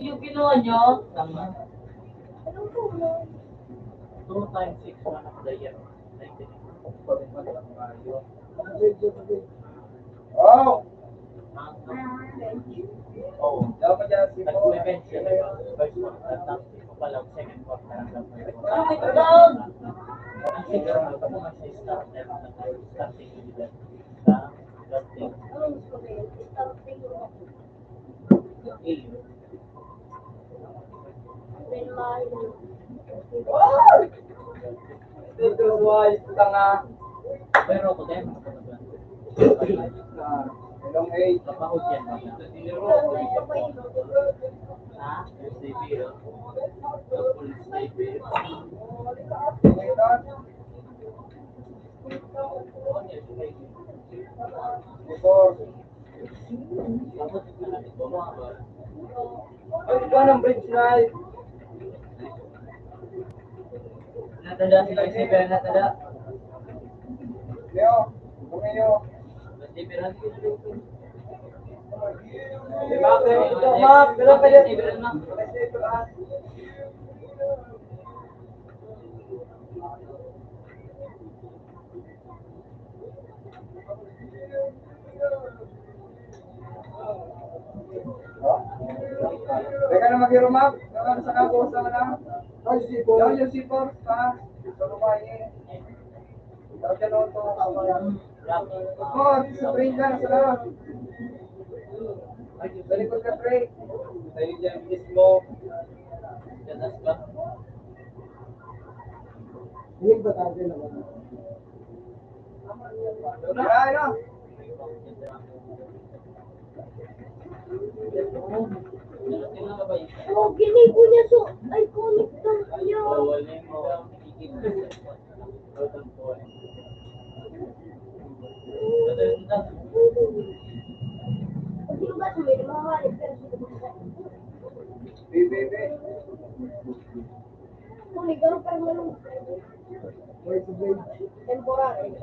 Yung ginawa nyo? Tama. Anong tulong? 2 times 6, 1 of the year. 19. Oh! Ah, Oh, dapat dyan si Paul. nag-event siya, di ba? First one, tapos ito pala, second one, parang dapat. Ito down! Ang siguro, kapag mas starter, starting event. Sa starting. Anong gusto ko yun? Starting mo. Then, Oh! Ito wise, tanga. Pero ako din. Ilang age? Kapahod yan. Ha? UCB, oh. Police Navy. Before. Tapos, bumaba. Ay, ito ng bridge na eh. Natada sila si Bea, natada. Leo, kumayo. Nasibiran. Diba, ito, Mark, pero kaya. Nasibiran na. Teka na mag-hero map. Saan sa nabo sa mana? Daw yung sipor pa. Sa rumah eh. Daw dyan o ito. Oh, sa train ka na sa na. Sa likod ka train. Sa'yo dyan mismo. Ganas ba? Hindi ba tayo naman? Ay, no. Tingnan mo ba yun? oh, ginigo niya so iconic lang niya. Wala mo. Golden point. Kasi yung baso may namahalik pero Bebe. kung may gano'n parang malong Where's the blade? temporary.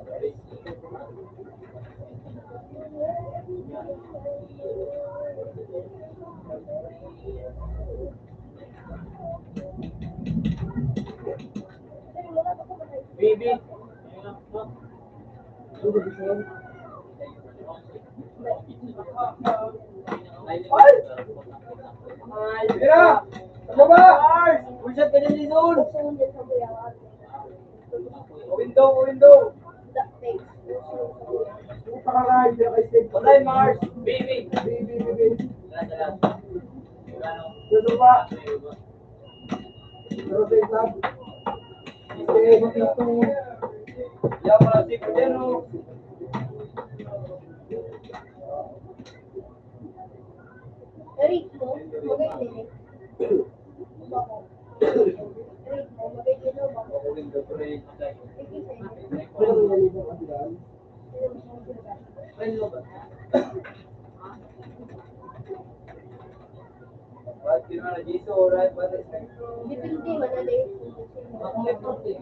Baby. Who the design? Ay, tira! Ano ba? Pushot ka din ni Zul! Gusto mo din sa buyangan. Window! That takes. Pakakain sila kay Steve. Patay, Mars! Baby. Baby. Lahat. Gusto ba? Pero sa isang. Steve, dito. Yan mo na si Pudeno. Eric mo, magaling. Bako. Eric mo, magaling daw bako. Window break. Sige, sige. Pero may nalibang kabilaan. Ba't ginawa na Jiso, right? Ba't Depende, manali. Ako may protein.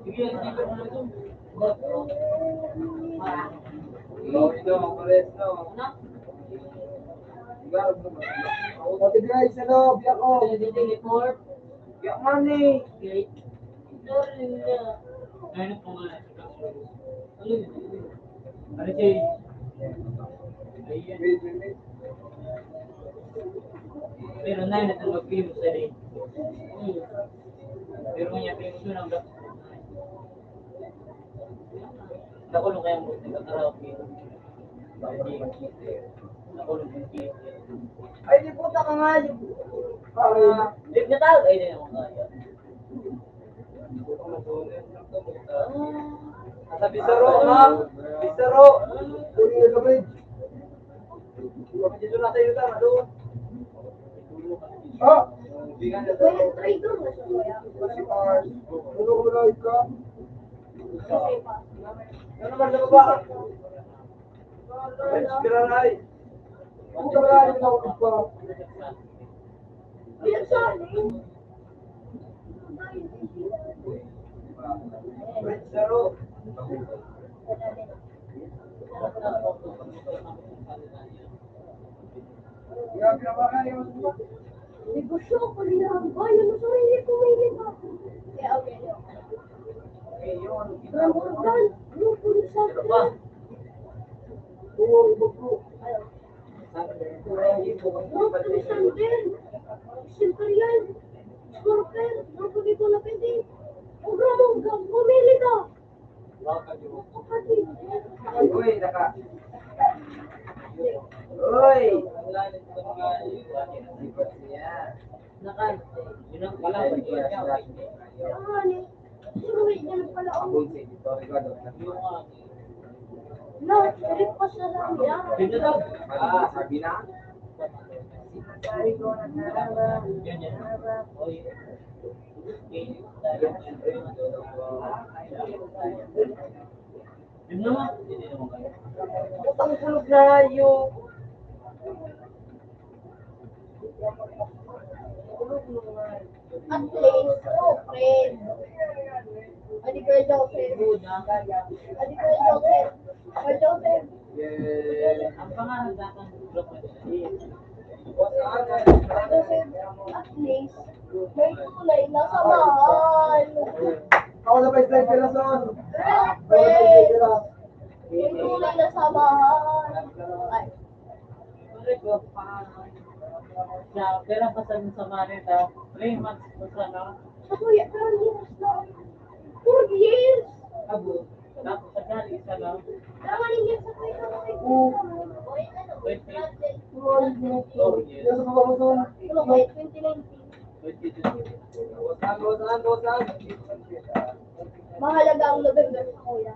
Sige, hindi ko na ito. Window, ang pares, no? Ano? Igarap naman. Pati guys, ano, biyak ko. Report. Yak money! Gate. Ngayon po nga. Ano yun? Ano siya? Ayan. Wait. Pero na yun natin mag-film sa rin. Pero nga film siya ng gato. Nakulong kaya mo sa karaoke. Nakulong yung film. Ay, di puta ka nga! Live na tao! Ay, din ako kaya. Nasa Bisaro, ma'am! Bisaro! Kunin na sa bridge. Dito na tayo na, doon. Ah! Hindi nga na Kaya try doon na siya kuya. Si Mars. Ano ko na ika? Okay pa. Ano naman sa baba? Kira na ay. Puta ka na ako pa. Kaya sa akin. Bisaro. Negosyo ko nila ang bayan na sarili ko may liba. Kaya okay. Ramorgan, grupo ni Sandra. Oo, iba po. Grupo ni Sandra. Simperial. Scorpion. Grupo ni Bonaparte. O Ramorgan, pumili ka. Uy, naka. Uy! Lipat niya. Wala ba niya? Ano? Suruhin niya na pala ako. Abul sa editorial ka doon. No, trip pa siya lang yan. Sino daw? Sabi na. Yan yan. Oy. Yun naman. Hindi naman kayo. Utang kulog na yung... At least, oh, friend. Adi ko yung Joseph. Adi ko yung Joseph. O Joseph. Yeah. Ang pangalan dapat ng group na Joseph, at least, may kulay na samahan. Ako na pa slide ka na son. Friend, may kulay na samahan. Ay, Kailan pa sa Manila? 3 months pa sana. sa kuya, 4 years na. 4 years! Abo. Tapos sa galing sa lang. Tama ninyo sa kuya. Yan sa baba mo son. Ano ba, 2019? Mahalaga ang November sa kuya.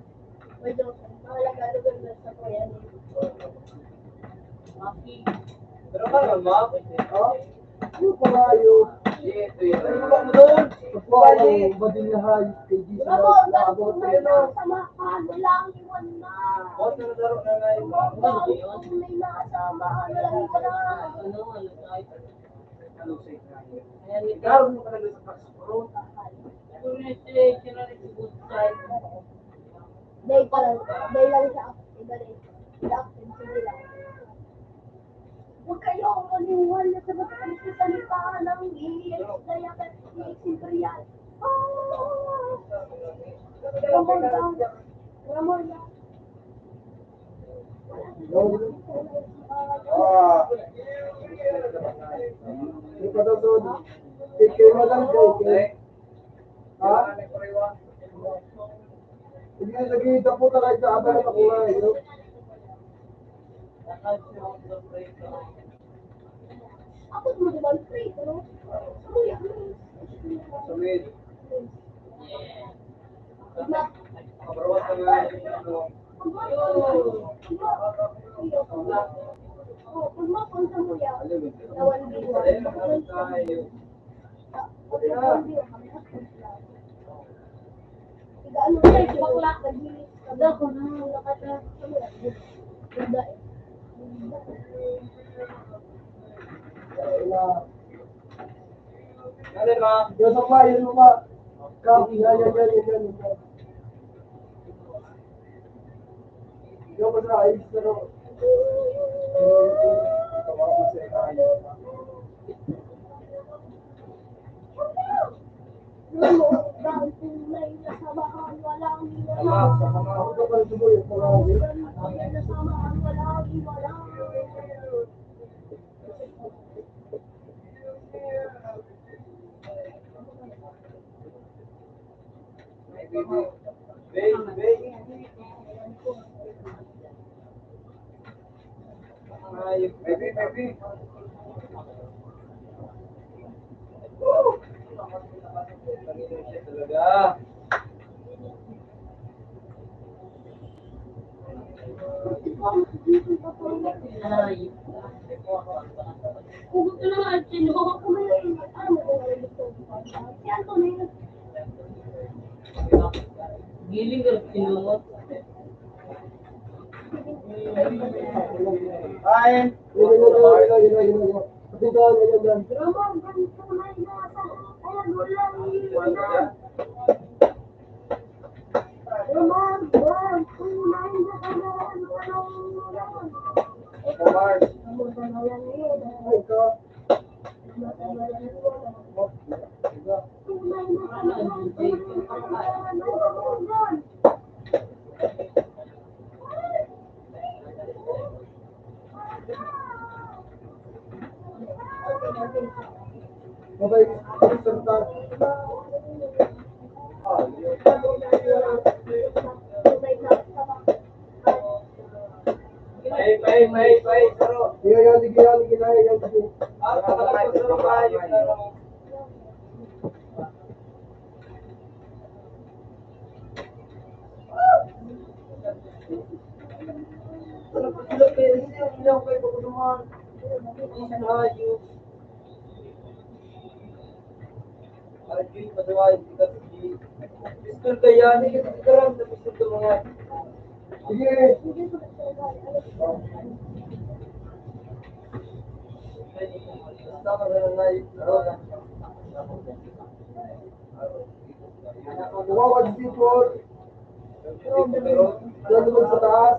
May Joseph, mahalaga ang November sa kuya. Pero ka naman, ma? Ha? Ano pa kayo? Ito yun. Ano ba mo doon? Pagpapalong badinlahay kay Jesus. Ramon, ganito na yung samahan, walang iwan na. Huwag na nadaro na nga yung mga. Ramon, may nakasamahan, walang iwan na. Ano sa ito? Ikaw mo talaga sa passport. Dahil lang siya, iba rin. Sige lang. Huwag kayong maniwala sa matalis na salita ng iiyakan ni Simperial. Ramon lang. Ramon lang. Hindi pa daw son. Kay mo lang kay kay. Ha? Hindi na nagigita po talaga sa abang na kulay. Ako mo naman free, ano? Kuya, Sumid. Ma, Kabarawat ka nga yung ano. kung mapunta mo yan, Alam mo. sa 1v1, Ayun, ano tayo. ano tayo, bakla, naghilis ka daw, kung nakata, ganda eh. Ano ma? Yan sa pa, yan pa. Yan. Yung pa sa ayos na ro. Dahil tunay na samahan, walang iwanan. Ako ka pala subo yung marami. Tunay na samahan, walang iwanan. Baby. Talaga. Kung gusto na nga, sino ako may ano mo gusto ko. Yan to na yun. Giling ka tinungot. Kain. Yun. Patintahan na yan. Ramon, ganito na yun. Ayan, walang iwanan. Ramon, walang tunay na samahan, walang iwanan. Mars. Ramon, walang iwanan. Mabay, salita. May, saro. Ginaya, ginaya. Ah, kapag saro ka, yung ano. Pistol kaya, hindi ka nagkaroon sa pistol mga. Sige. Tama na lang Kuwawa si Sipol. Yan naman sa taas.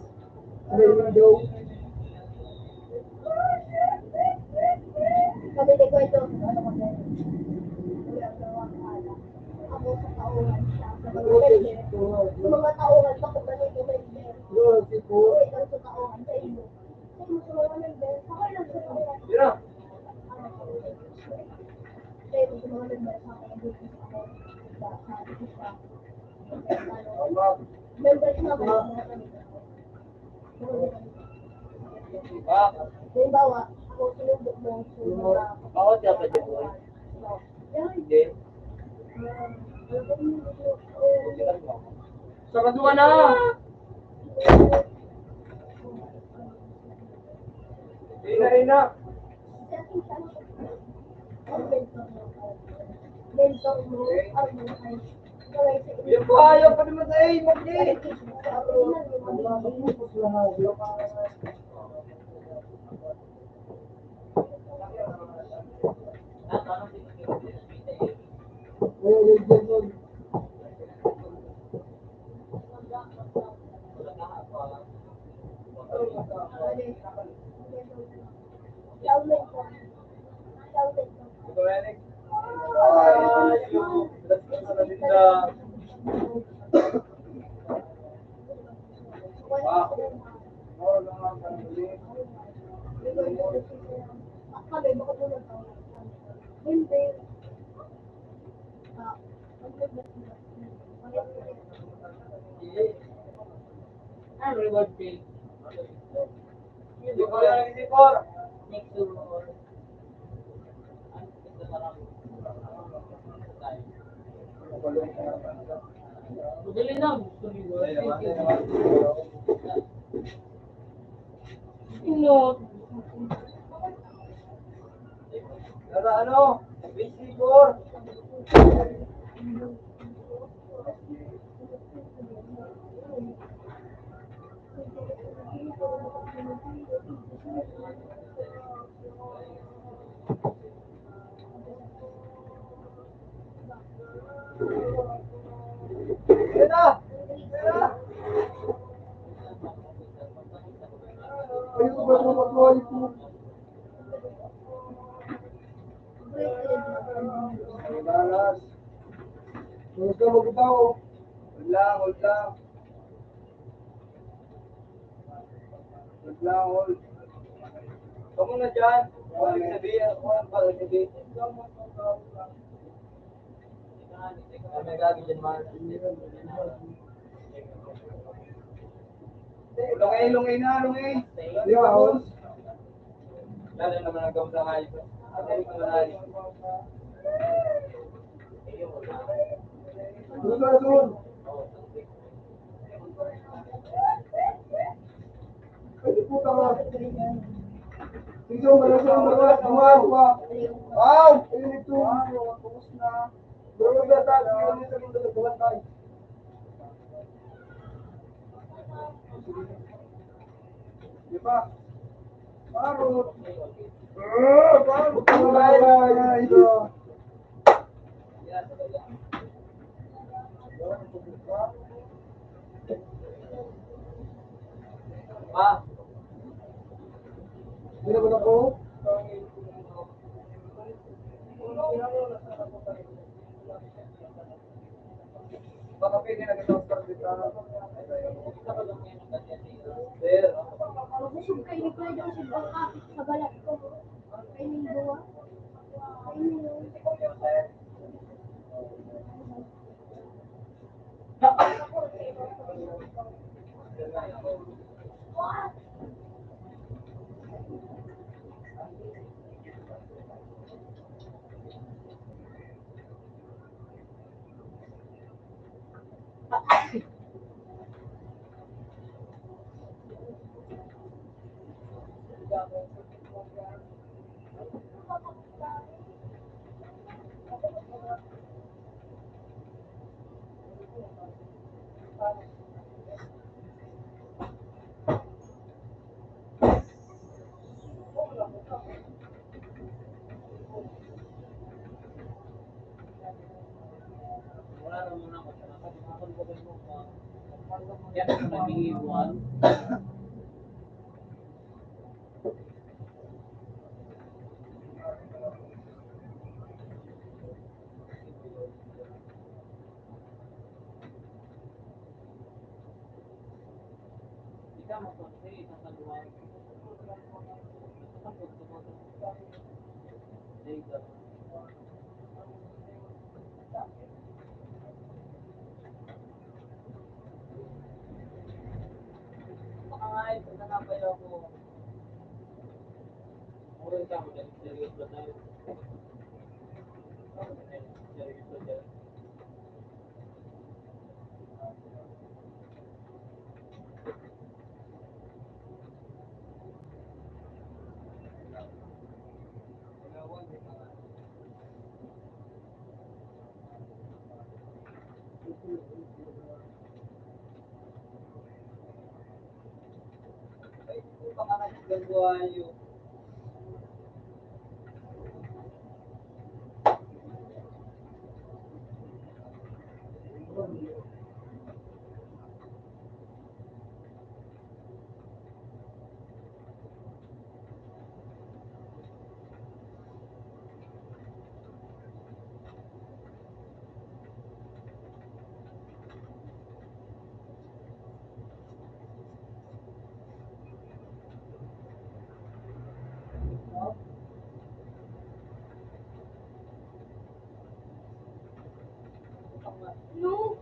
May window. Sabi ni Kwento, ano ko din? Ako sa tauhan siya. Sa mga tauhan, bakit ba nito may bear? Yun, Sipol. Uy, lang sa tauhan sa iyo. Sa iyo, sa mga nag-bear. Ako lang sa tauhan. Yun. Sa iyo, sa mga nag-bear. Sa akin, nag-bear ako. Sabi ko siya. Members na ako. Halimbawa, ako sinubok mo. Ako dapat yun, boy. Hindi. Sa kasuwa na! Ina. Mentor mo, ang mga Yung po, ayaw pa naman sa iyo, Magdi. Ito, Renek. Ayaw. Lasing na nalinda. Kami, baka po na tayo. Hindi. Ang reward pay. Hindi ko yan nagsipor. Next to or ano ito parang Madali na, gusto ni Nasa ano? Bisipor. Yan na! Ayun ba ito mag-wali po? Balas. Huwag ka mag-itaw. Hold lang. Hold. Kamu na dyan. Huwag sabihin. Huwag sabihin. Ano gagawin dyan, Mark? Lungay na. Di ba, Hon? Lalo naman ang gawin sa hayop. Doon ka na doon. Ay, di puta ka. Tingnan mo, bumawa. Wow! Ayun ito. Tapos na. Bro, na tayo. Ayun ito yung dalagawan tayo. Di ba? Parot. Parot. Ito. Ma, Hindi naman ako. Baka pwede na kita start dito. Busog kayo ni Kuya daw si Bangka sa balat ko. Kayo ni Buwa. Kayo ni Yan ang nag-iiwan. Ika mo po, sige, sasaluhan. Ay, ito na nga kayo ako. Mura ka mo, seryoso na yun. Seryoso dyan. Baka nagagawa yung No.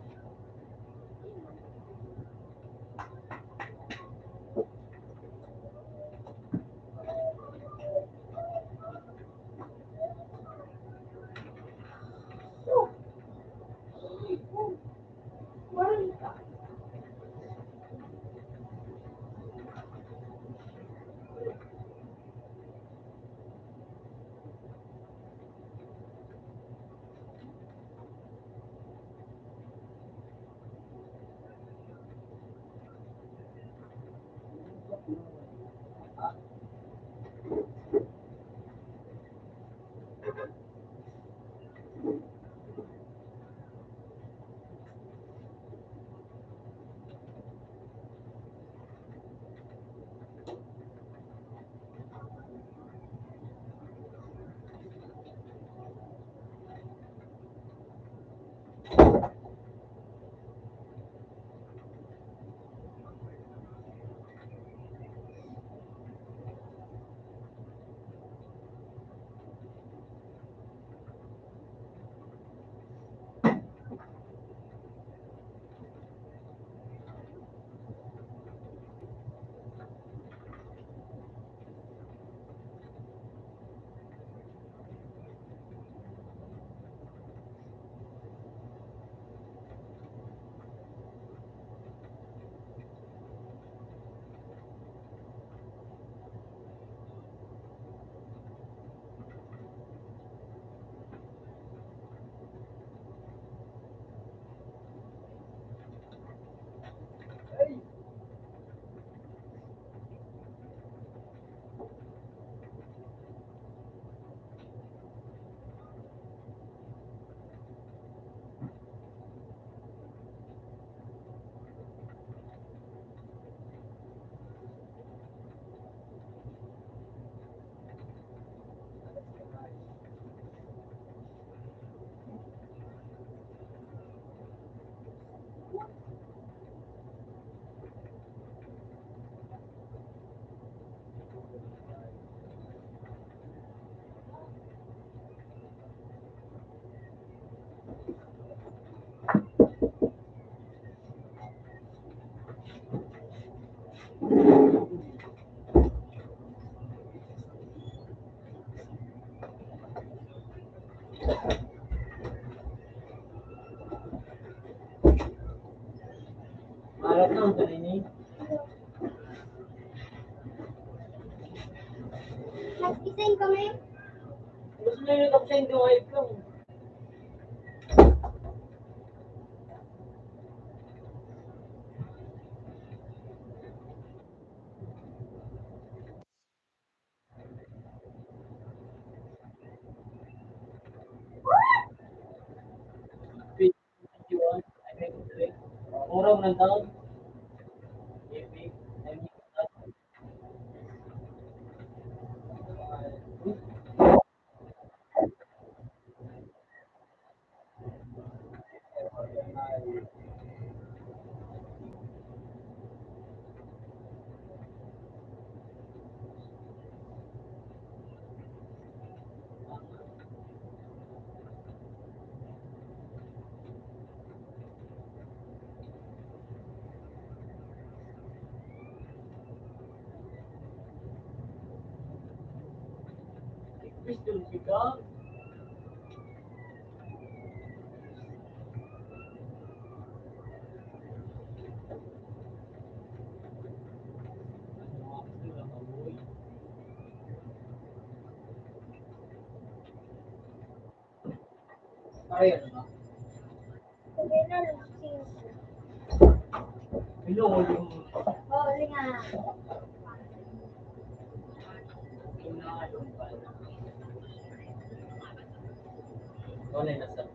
Marat na, ang ni. Nag-design kami. Gusto nyo yung top sa hindi wife ko. Urong ng taon. Pistol sigang. Ay, ano ba? Sabi na lang sing. Pinungol yung Oo, nga. pinalong ba? Wala na sa.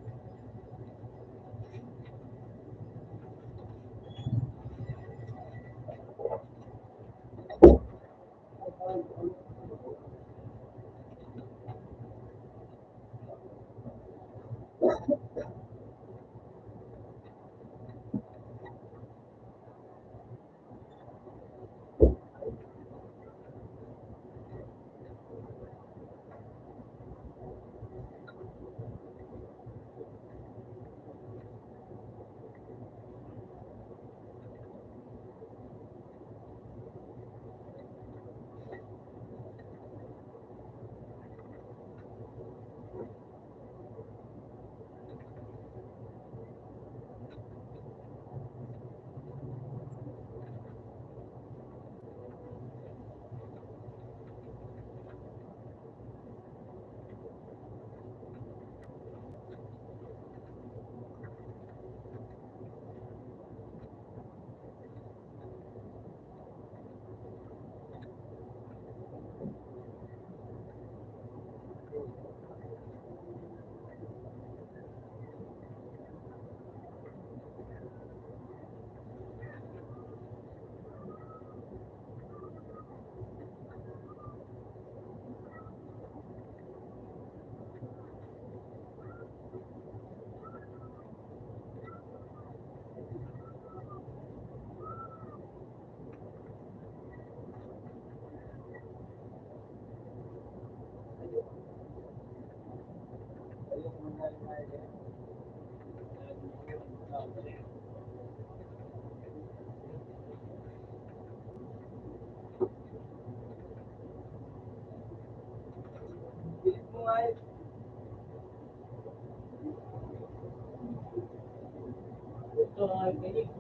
Bilis mo nga yun. Ito ay pinig.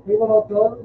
Hindi ko motor.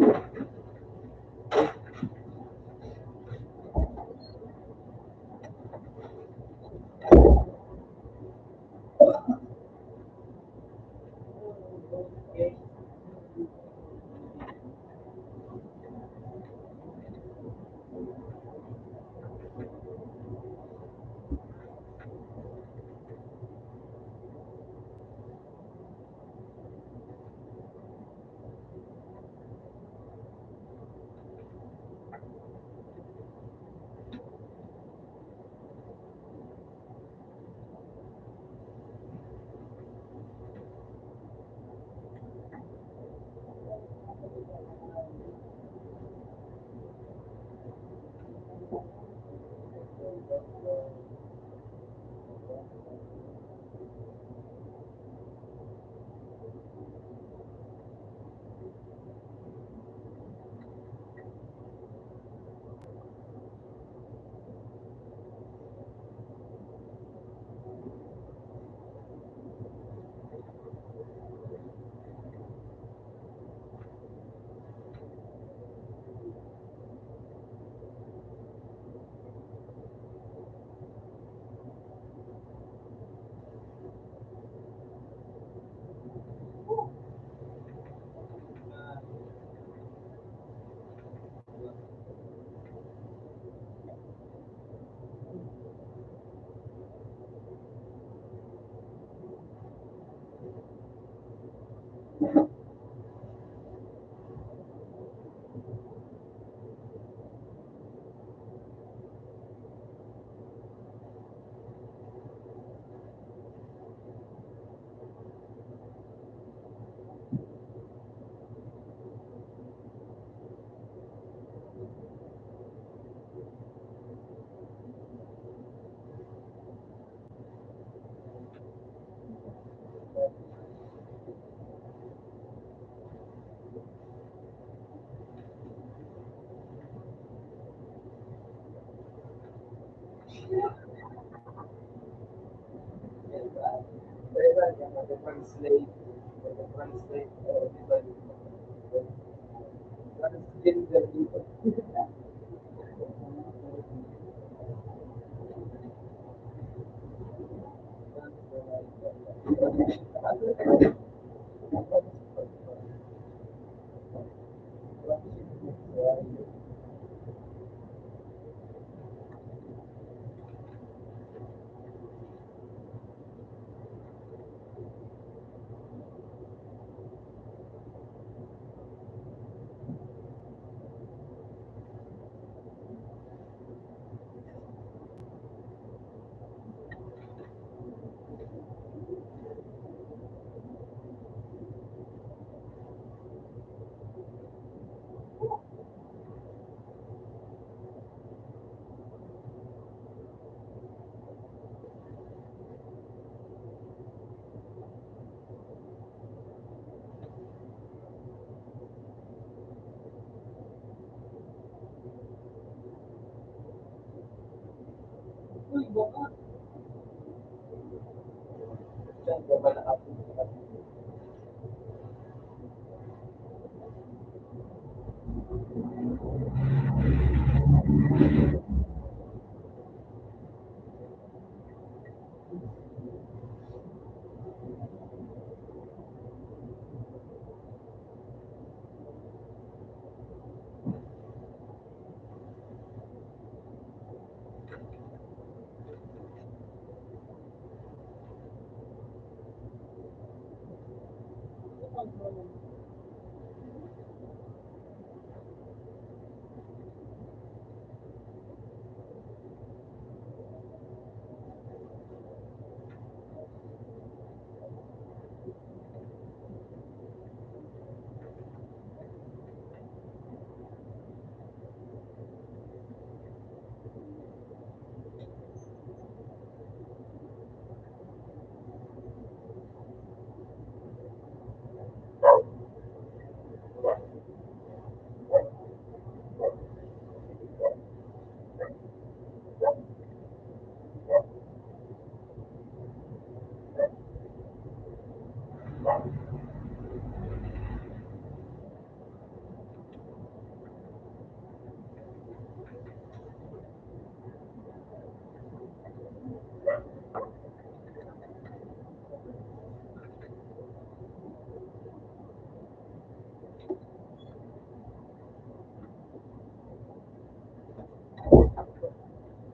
Translate, translate, transgender dito. Uy, baka. Diyan, baka na ako.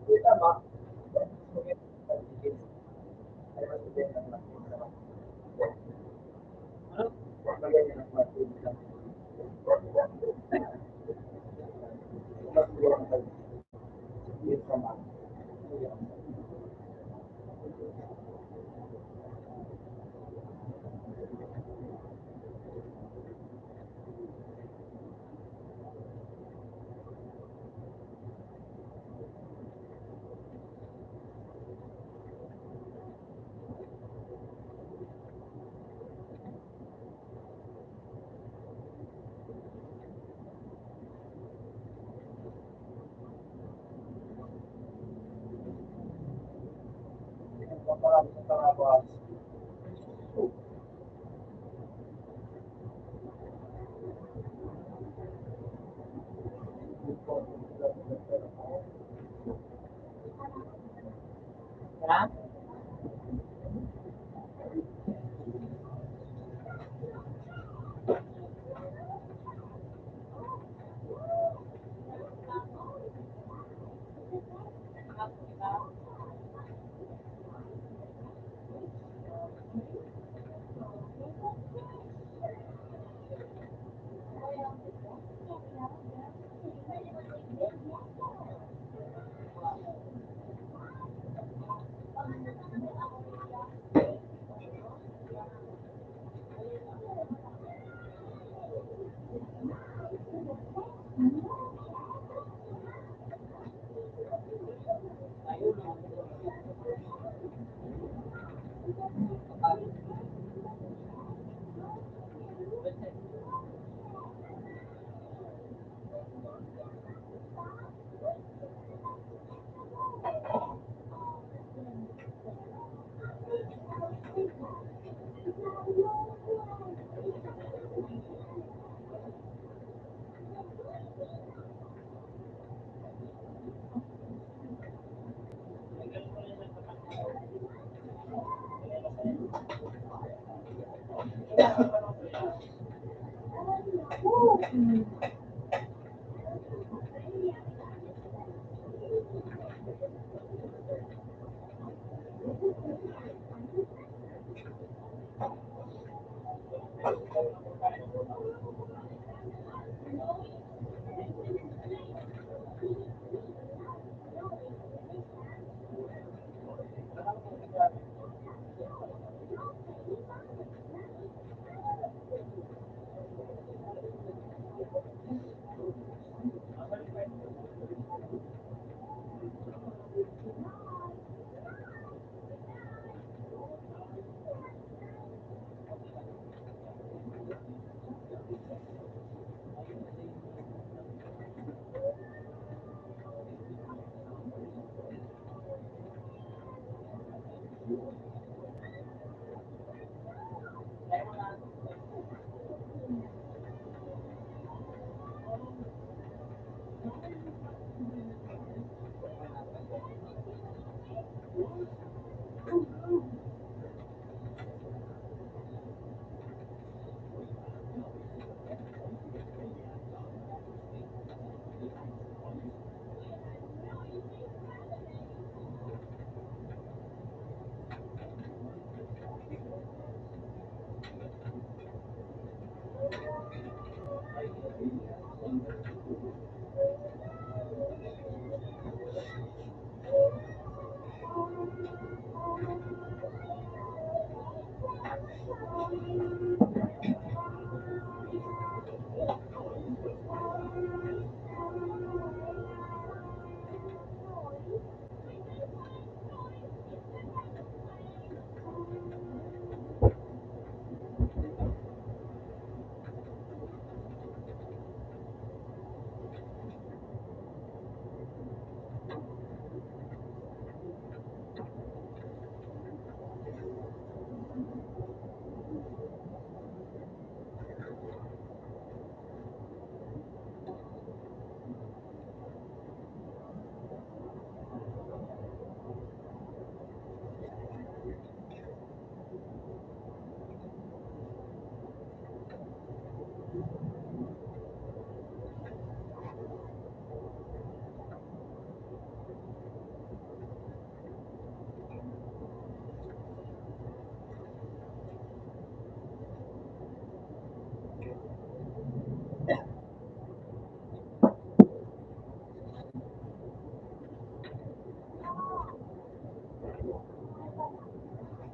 Kita ba? Ay, mas maganda ng mga maganda ng mga mas maganda ng mga Paparami sa Tarabas. Ha?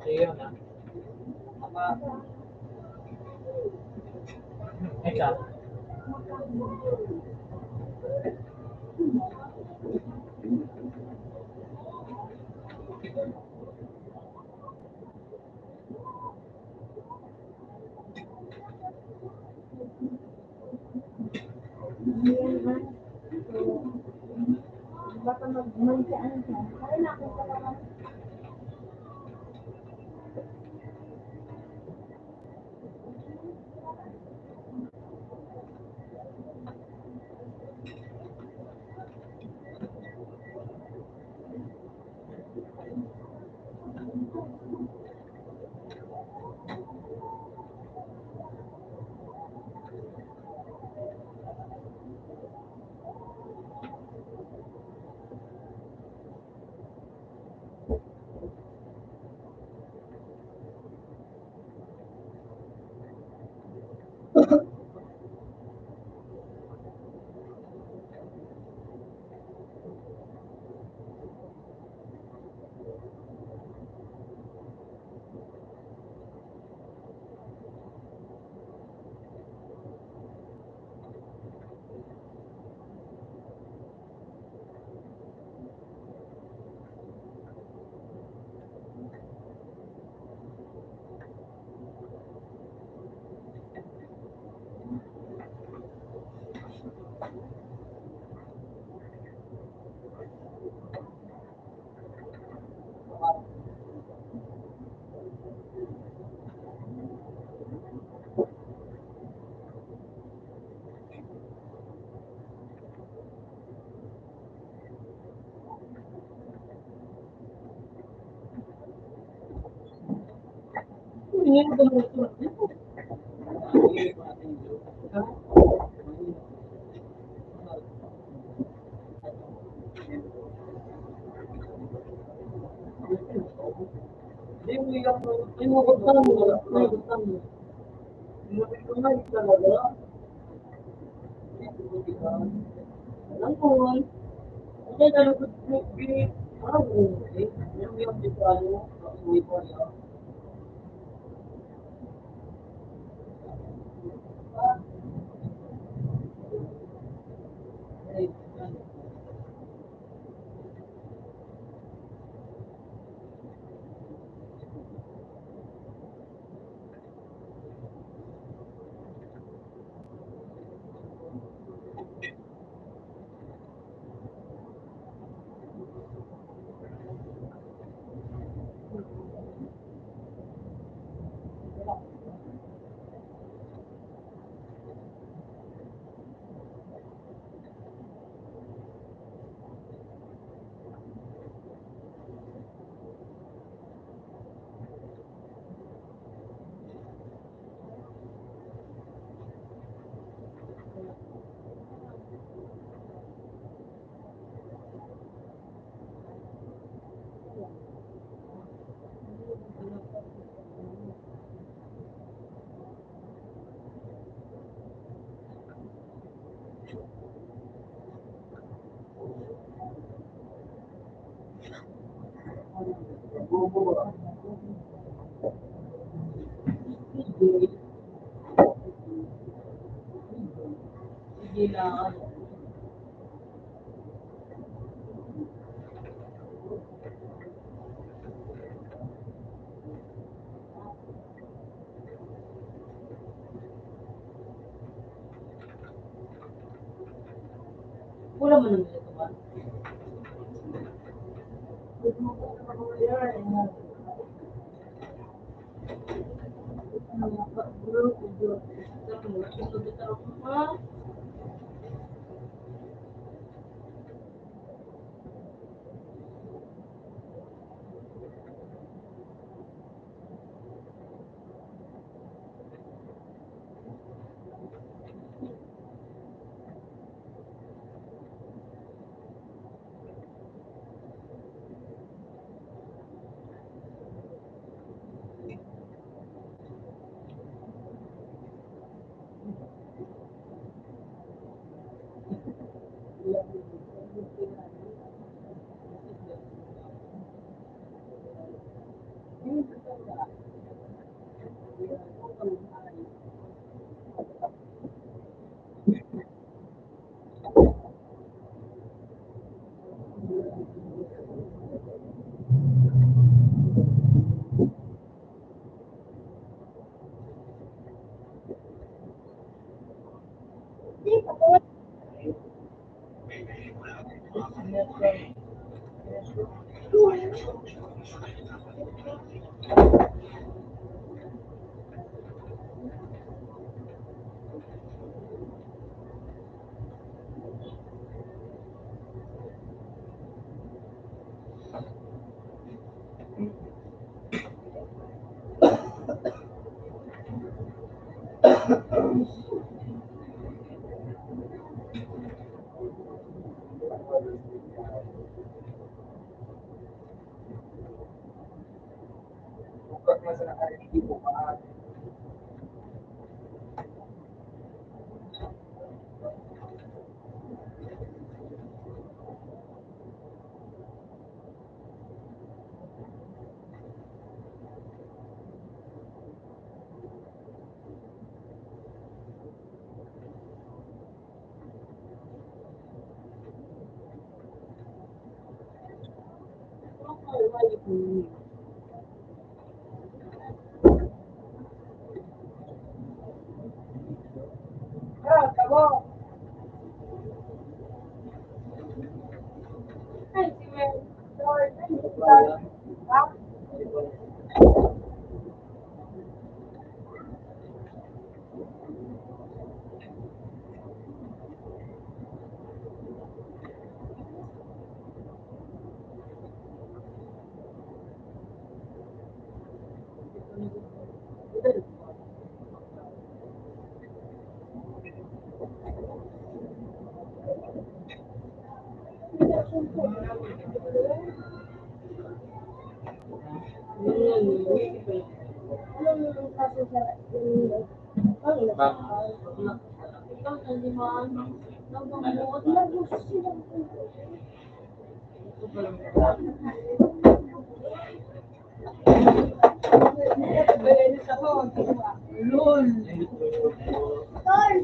So yun ah. Ikaw. Baka mag-mansyaan siya. Kaya nakita ka Bukas na sa nakarinig ko pa. Ah, tama. Ay, si Mel. Lord, ha? Anong kaso sa ang ina? Ikaw na naman. Nagbubuot na gusto sila. Tol!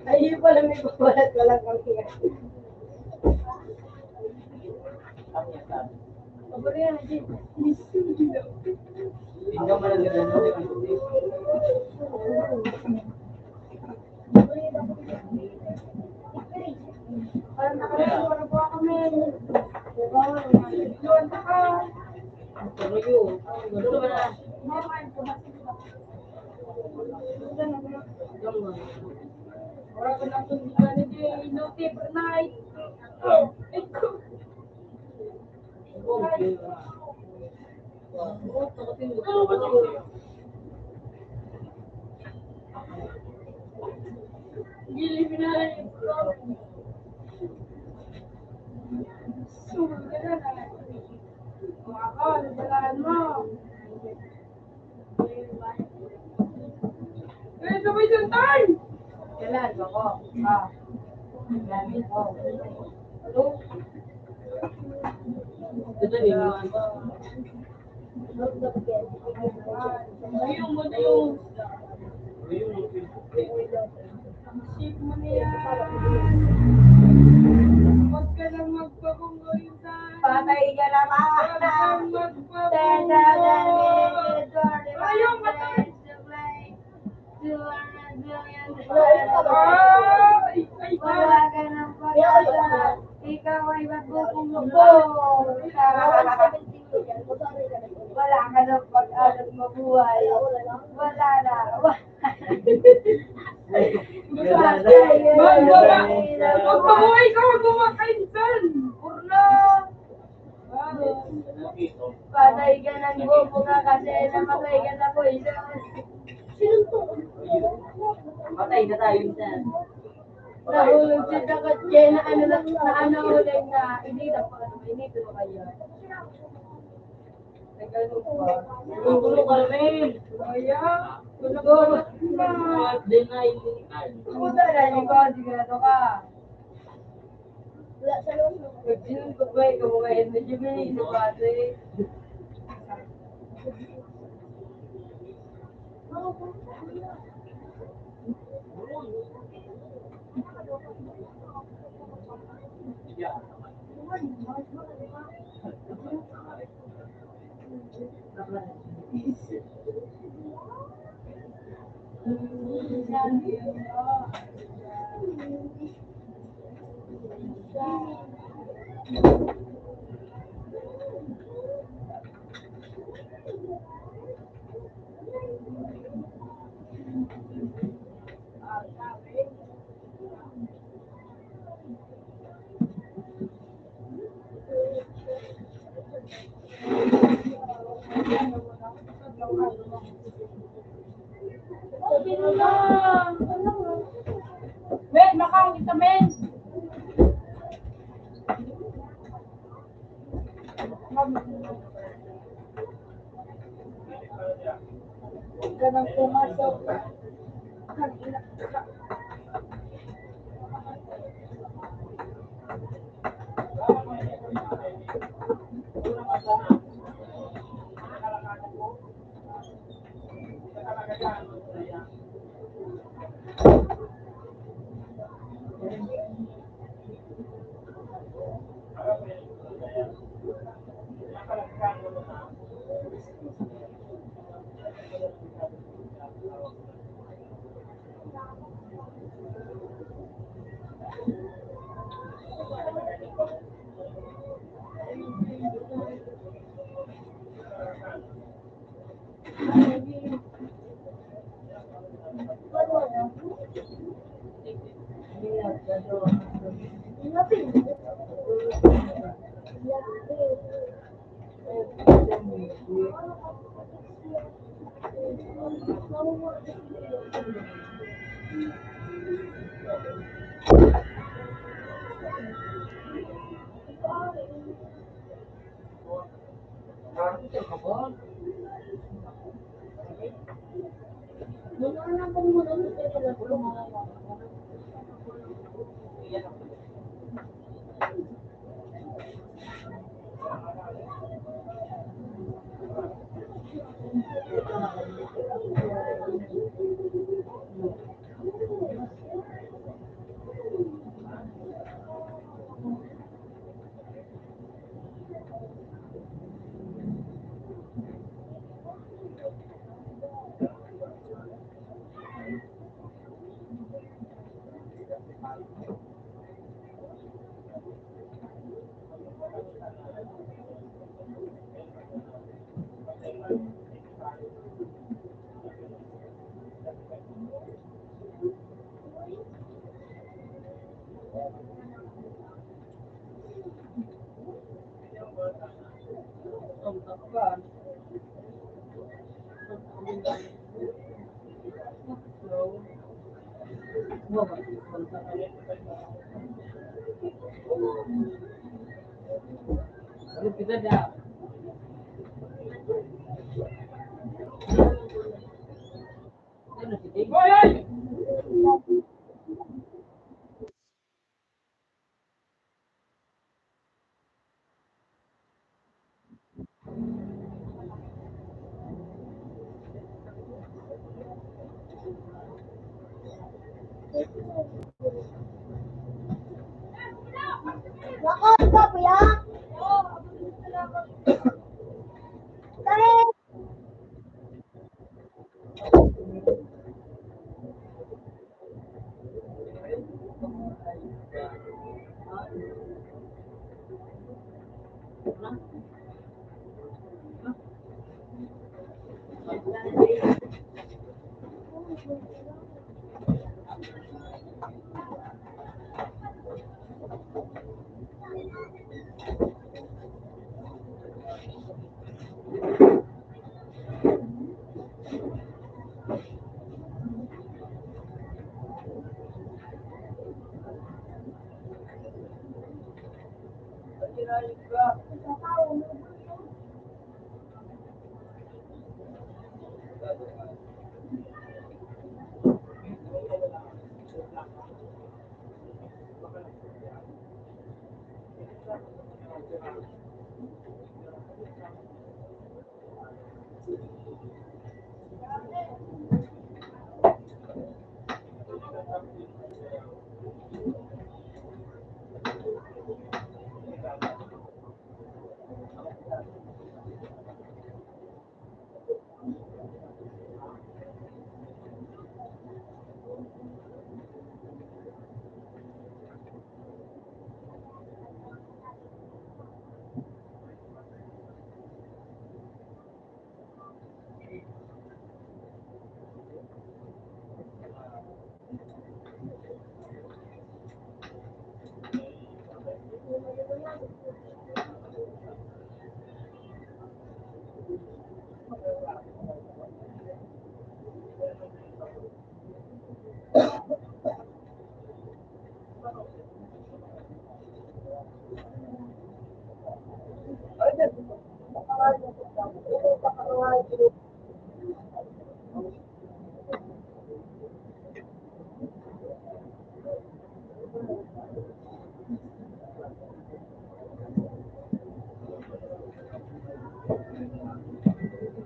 Ay, pala may babalat ka lang kami. Ang yan sabi. Pabari yan, Jin. Ikaw malagyan mo yung Parang nakalawa po kami. Diba? Doon ka. Gusto mo na. Wala ka na kung gano'n din. No paper night. Gili pinalay. Sumul ka na na. Ako, nabalaan mo. Eh, sabay dyan tayo! Kailan ako? Gamit ko. Ano? Ito din naman. Ayun mo na yung... Isip mo na yan. Huwag ka lang magpabunggo yung tayo. Patay ka naman! Huwag kang magpabunggo! Ayaw matay! Wala ka ng pag-asa. Ikaw ay magpupunggo. Wala ka ng pag-asa mabuhay. Wala na. Magpabuhay ka, huwag kumakain dyan. Purno. Patay ka ng bobo ka kasi namatay ka sa poison. Matay na tayo dyan. Nahulog siya sa kotse na ulit na hindi na pa inito na kayo. Nagano pa. Tulog kami. Kaya, tulog na. Deny. Puta na, sigurado ka. Wala sa loob. Pag-sinon ko ba, ikaw mga yun, medyo bilis sa base. Ben, makang kita, Ben. Huwag ka nang pumasok. Saan? So, Ano kita da? Ano si Dave? Lakad ka, kuya! Dali!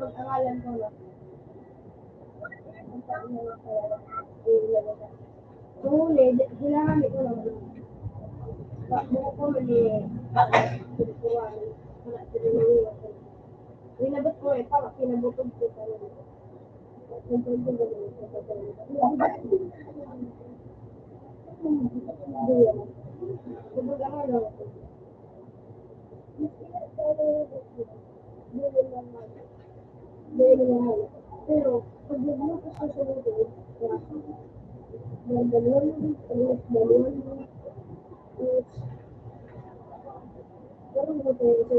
Pag-angalan ko na. Huli, hinahanap ko lang. Buko ko mali. Winabot ko eh, parang pinabutog ko pa rin. Kumbaga ano, pero pag nagluto sa sunod, dalawang pero mo tayo ito,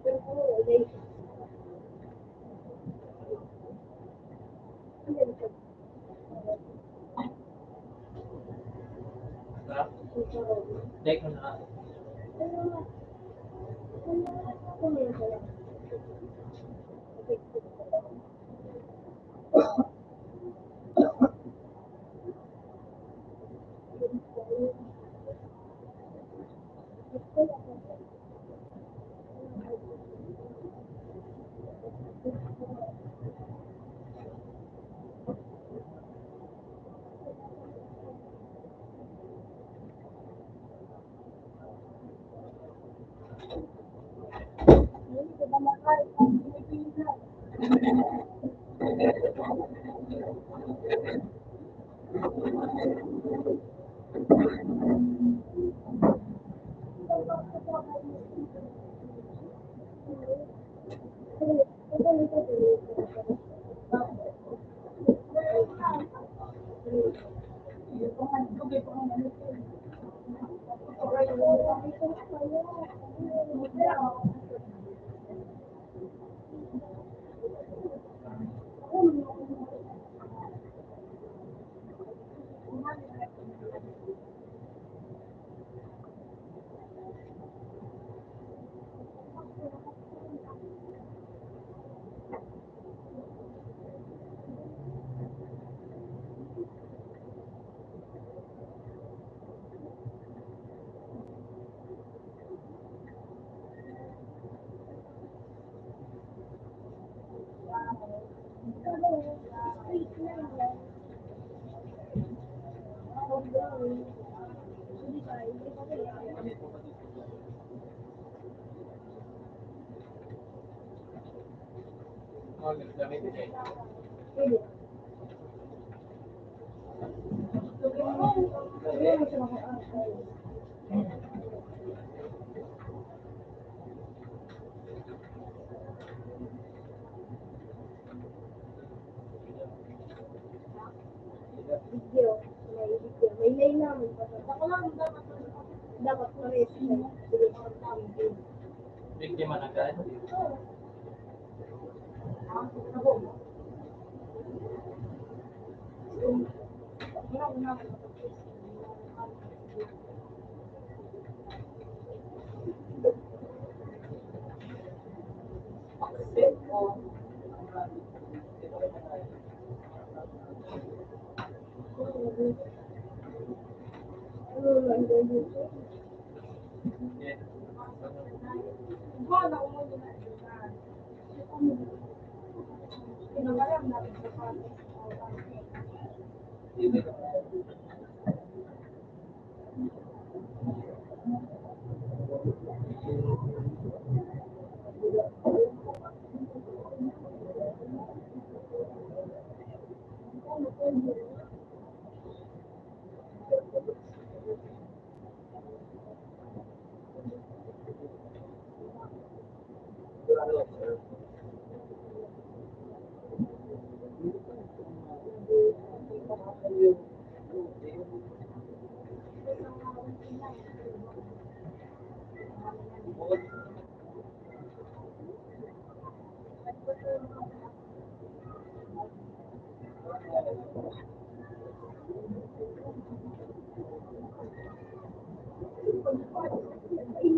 pero kung wala, Dahil ko na. Pwede. Video. May lane namin. Ako lang dapat ma-register. Bigyan man agad.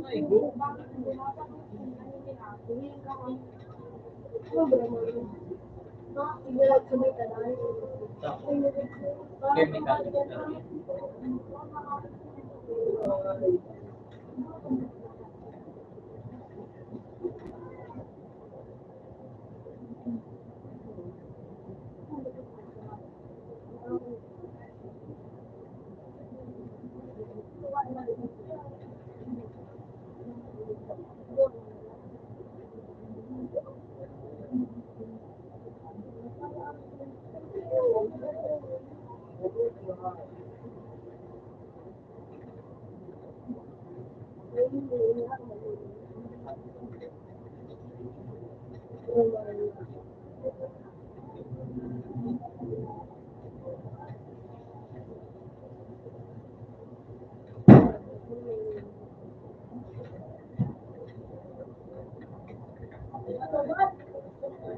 Ay, go.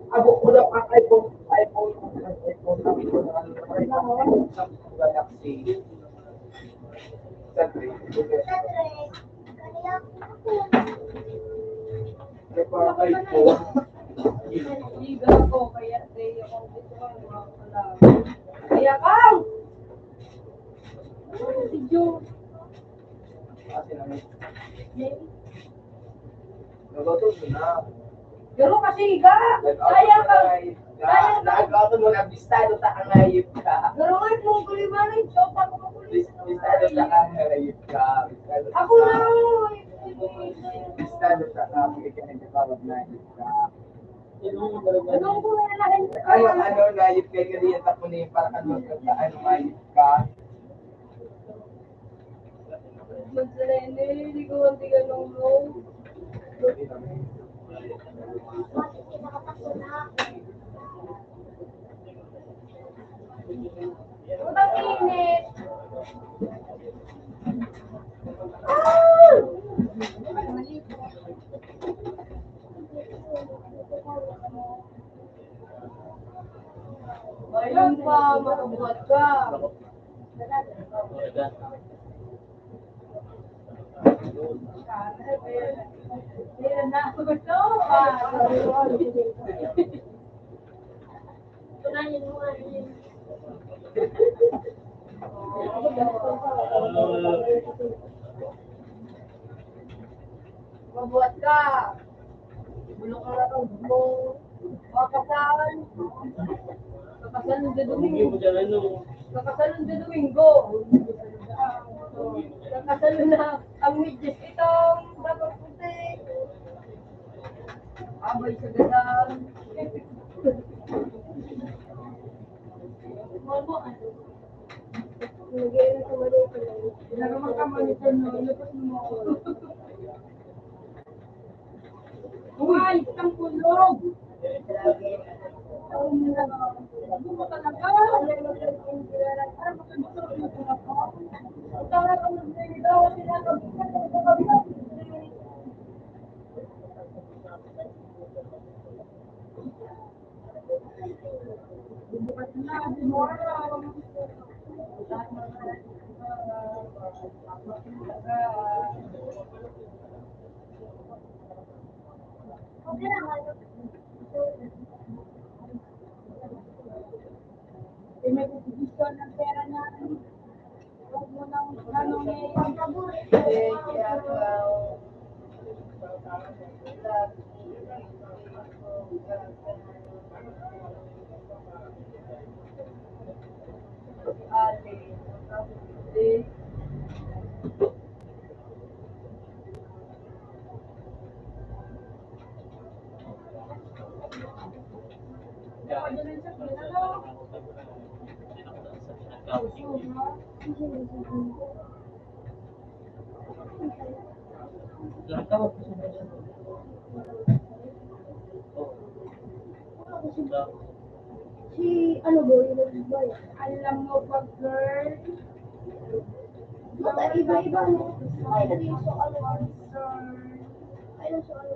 Abo ko daw ang iPhone Galaxy. Siyempre, para iPhone. Liga ko, kaya day ako dito ang mga kalaban. Kaya ka! Si Joe. Kasi namin. Nagato na. Pero kasi higa! Kaya ka! Kaya ka! Nagato mo na bistado ta ang ayip ka. Pero nga, mong kulimanin, so pa ko makulis. Bistado ta ang ayip ka. Ako na! Bistado ta ang ayip ka. Ayip ka. Anong ko na lang? Ano ayip ka ganyan ta ko ni para ano ka ano ayip ka. Magsalene, hindi ko ang tiga nung mo. Utang init! Ayun pa, makabuhat ka. Ayan na ako ito. Tunayin mo nga yun. Mabuhat ka. Bulong ka lang mo. Makasalan. Kakasalan sa Domingo. Kakasalan sa Domingo. Nakasalo na ang medyas itong dapat puti. Abay sa gadang. Mamo, ano? Lagyan na sa maliit na lang. Naraman ka monitor no, lapos mo. Uy, isang kulog! Ano mo talaga? Bukas na, di mo alam. Eh, may posisyon ng pera niya. Huwag mo nang ganong Si, ano ba, yung boy? alam mo ba, girl? Basta iba-iba, no? Ay, so ano, ay, so ano,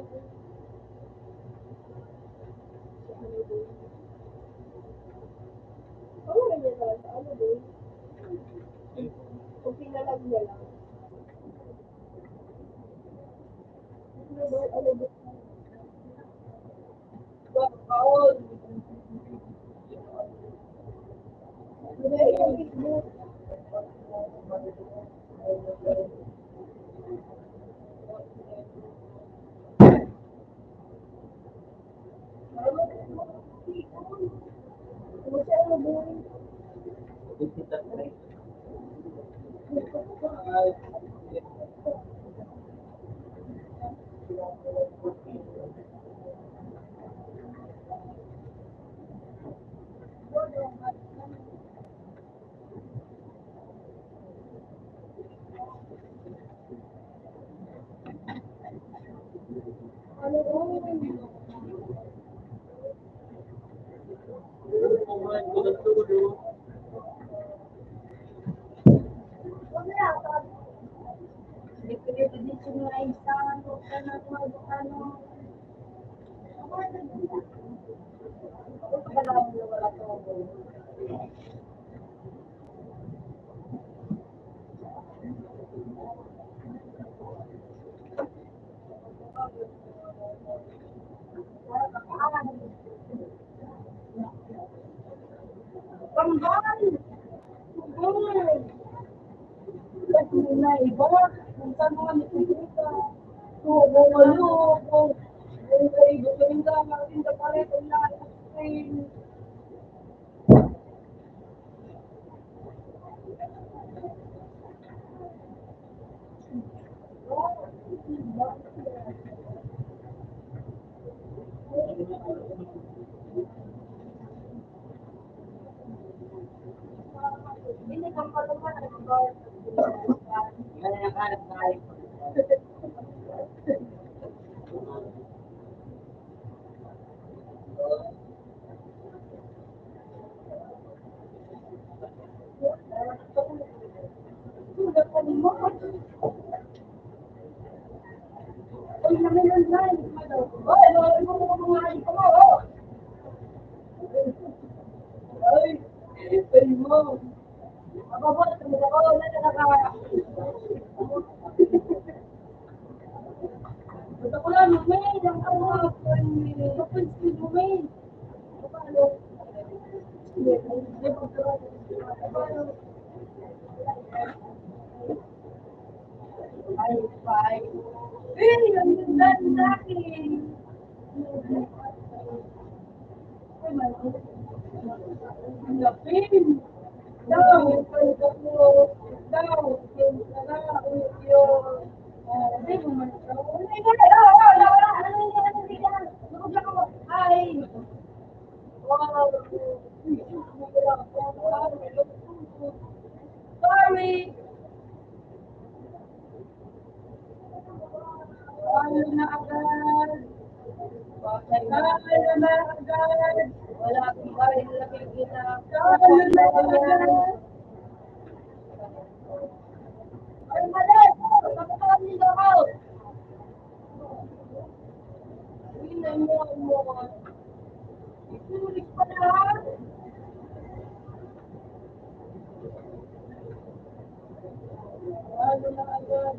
ano rin niya talaga, ano ba? Kung pinalag niya lang. Ano ba, ano ba? Wow! Kasi na iba, kung saan mga nakikita. Kung ano, kung kayo gusto nila, makatinda pa rin, kung nakakasin. Hindi kang palaman, ano ba? Sulat pa ni mo. Uy, namelan na. Ay, lalo mo mga aling ko mo. Ay, ay mo. Ababot, tumula ko, nakaka. Gusto ko lang, Lumay, ang ano, kapag si Lumay. Paano? Ay, bye. Eh, ang ganda sa akin. Ay, ang lapin. Daw, ang ganda ko. daw, yung yung hindi mo man ito. Wala. Ano ako? Ay. Wow. Sorry. Ano na agad? Ano na agad? Wala akong baril na nakikita. Ano na agad? Ay, mali! Kapatalan nila ako! Hindi mo. Itulik pa lahat. Ano na agad?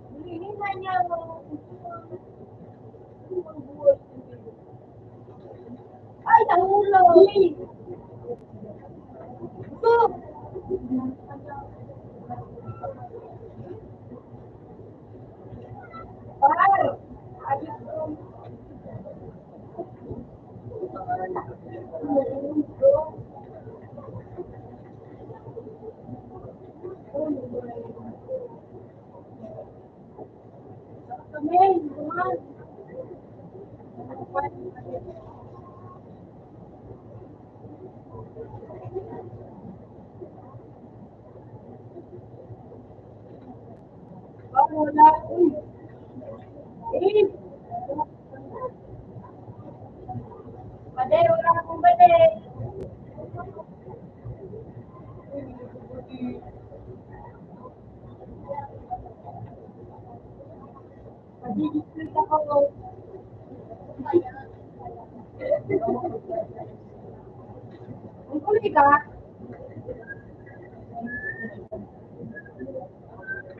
Hulihin na niya ako. Ay, nahulog! Stop! Par! Wala. Uy! Eh! Pade, wala akong pade. Padi-display ako. Ang kulay ka?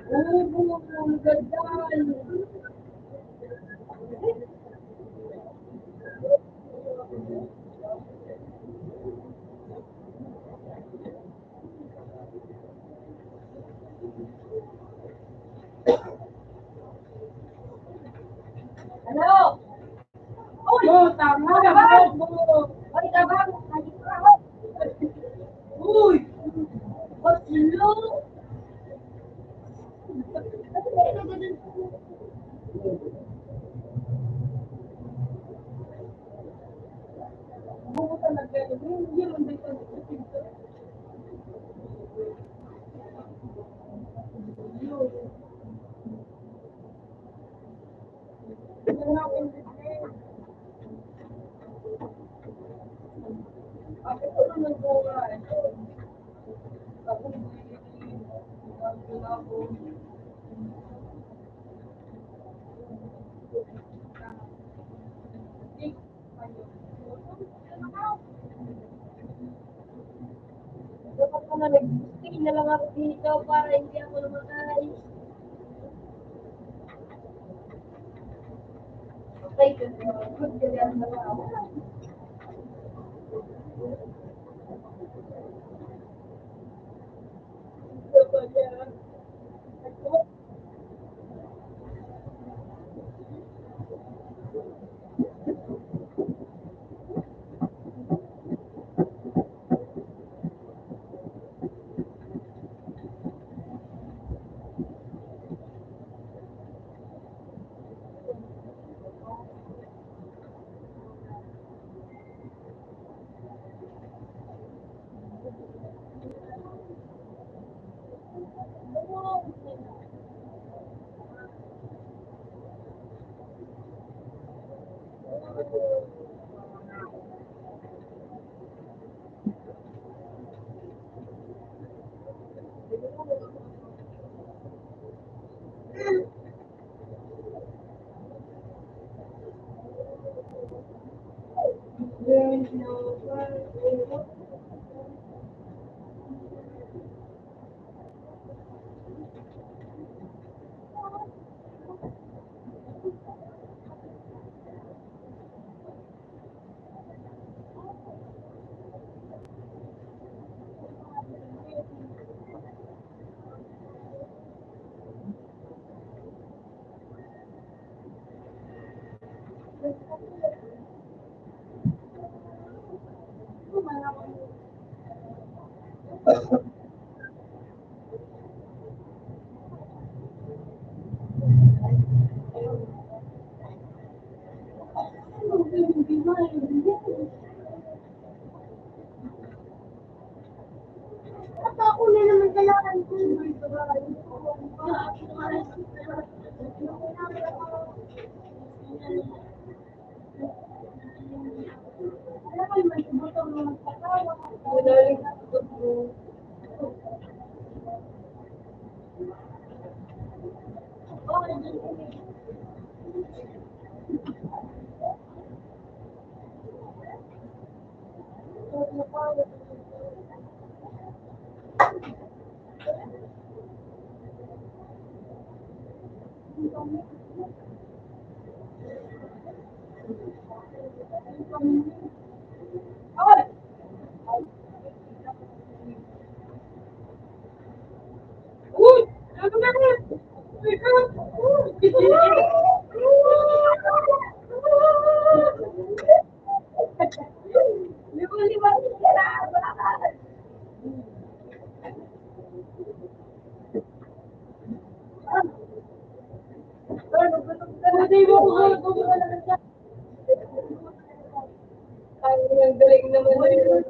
Oo, ang ganda. Ano? Uy! Tama ka ba? Ay, tama. Uy! Baslo! Buko talaga. Hindi mo dito. Ako ko na nagawa. Ako dapat ko na nag-stay na lang ako dito para hindi ako lumakay. Okay, good kaya na ako. There's no one. At ako na naman kailangan ko. Ang galing naman yun.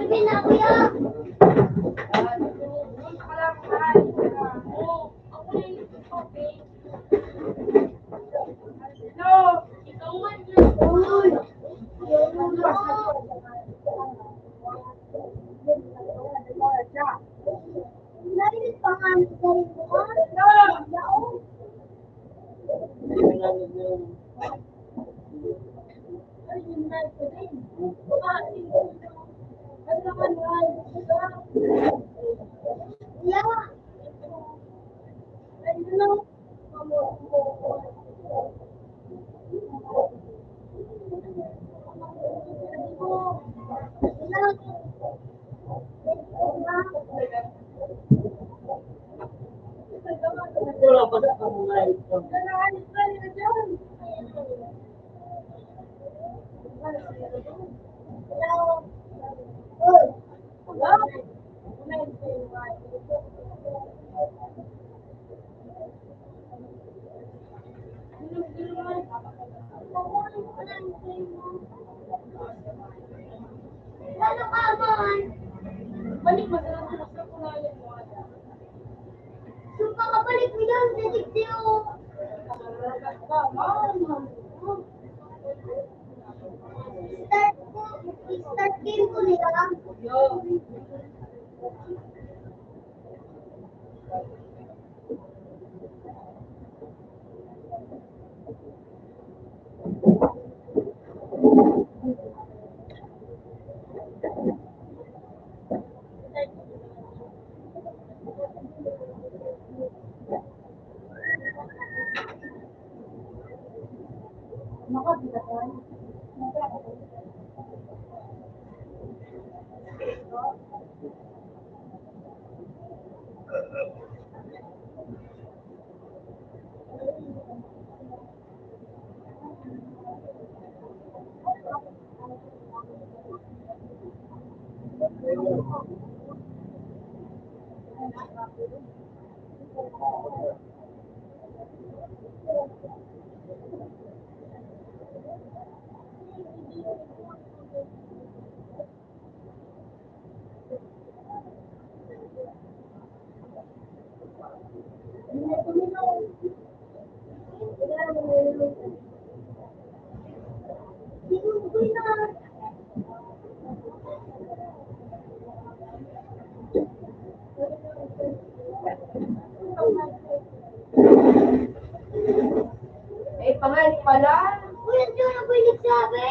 Sabi na, kuya. Narinig pa nga dari ko. Yeah. Naalis ka nila dyan. Hello. Uy. Hello? Ano ka man? Balik mo na lang sa kunayan mo. Suka ka balik mo yan sa digdiyo. Start game ko nila. Sinusoy na. Eh, pangalit pala. Uy, ang dyan ako yung nagsabi.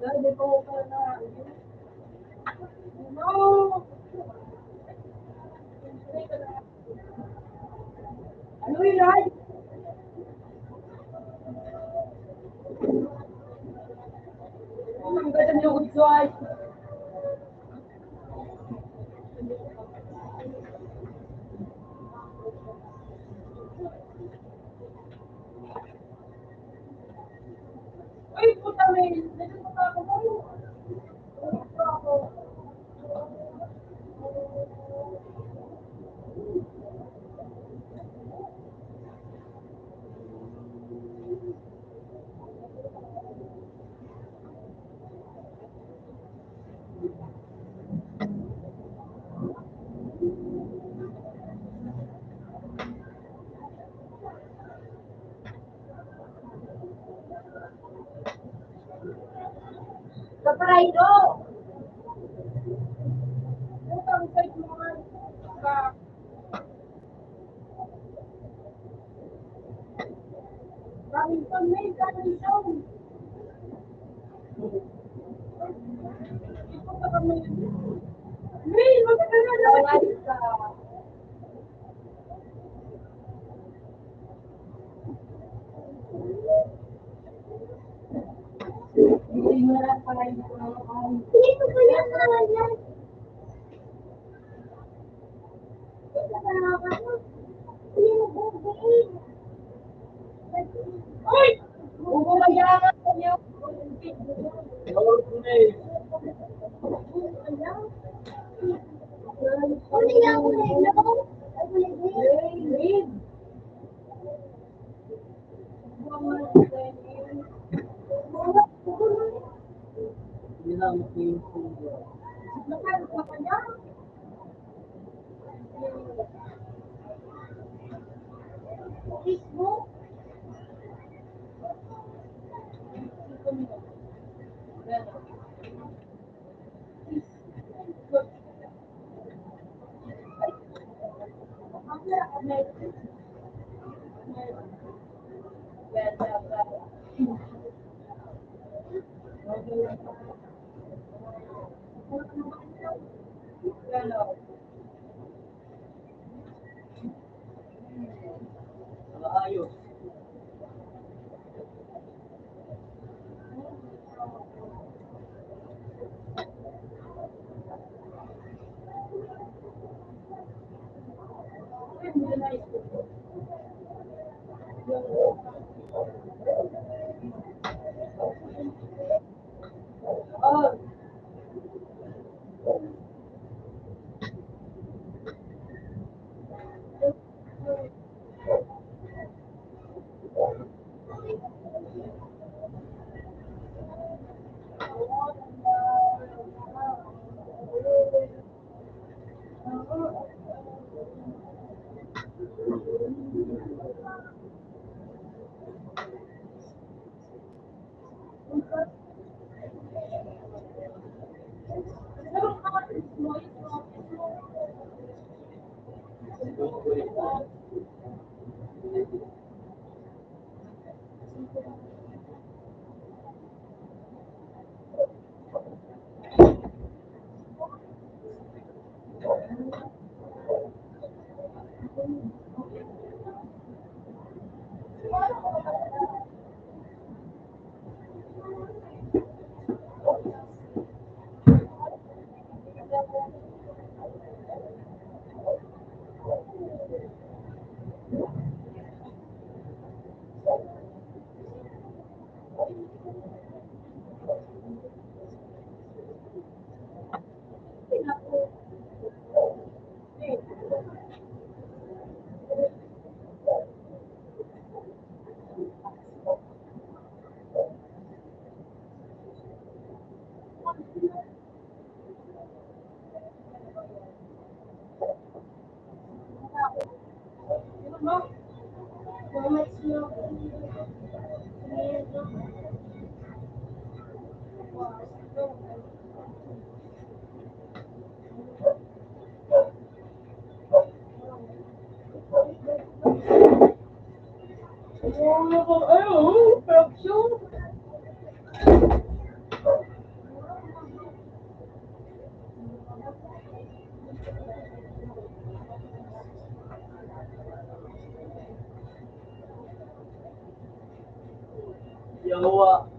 Dahil ko pa na. No! Ano yun, Ray? Ang ganda niyo, Utsway. Ay, puta, may. Nagpunta ako mo. Sa Prado. Puta, ang sait mo nga. Kaming pamay, kaming show. Puta kami. May, magkakala na. Hindi mo na pala yung Hindi ko pa yan naman. Hindi mo bubay. Uy! Bumamayangan ko niyo. Ano niya ako na ilo? Ako na ilo. Read. Nakano ka pa niya? Facebook? Ayos. Mama, snow. Yawa.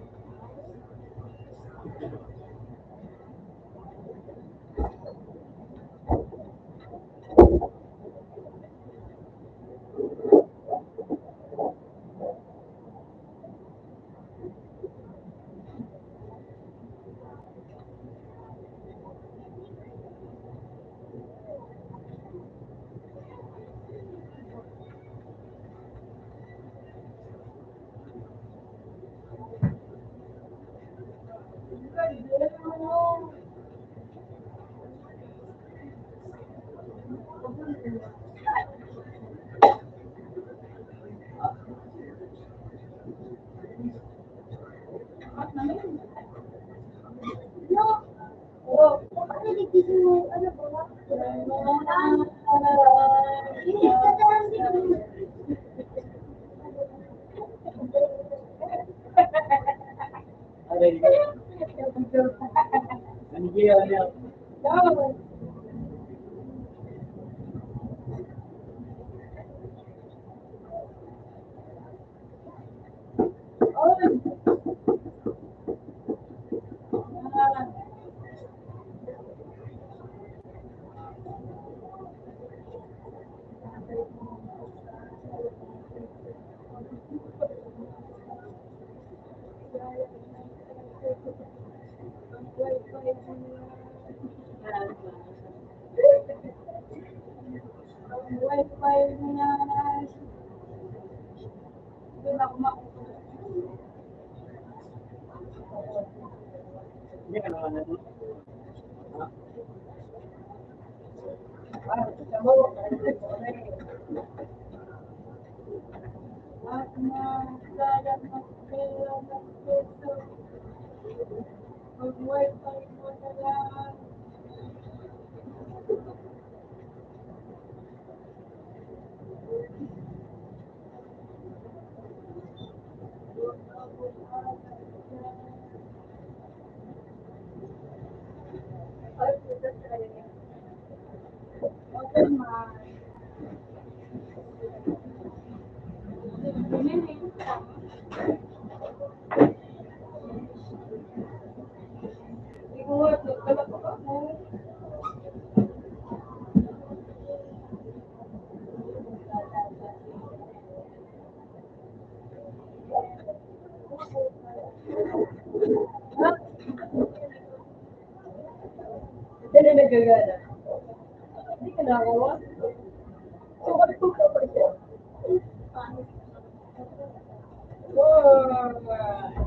Ano nagising mo? Ano ba? Hindi ka lang din. Aray. Ano yan? Wi-Fi niya. Doon ako makukuha. Hindi ka naman ano. At magdala ng pera ng peso. Mag-Wi-Fi mo na lang. Okay, ma. Siguro, nagdala ko ako. Hindi na nagagana. Hindi ka nakawa. So, what ko ka pa siya? Oh,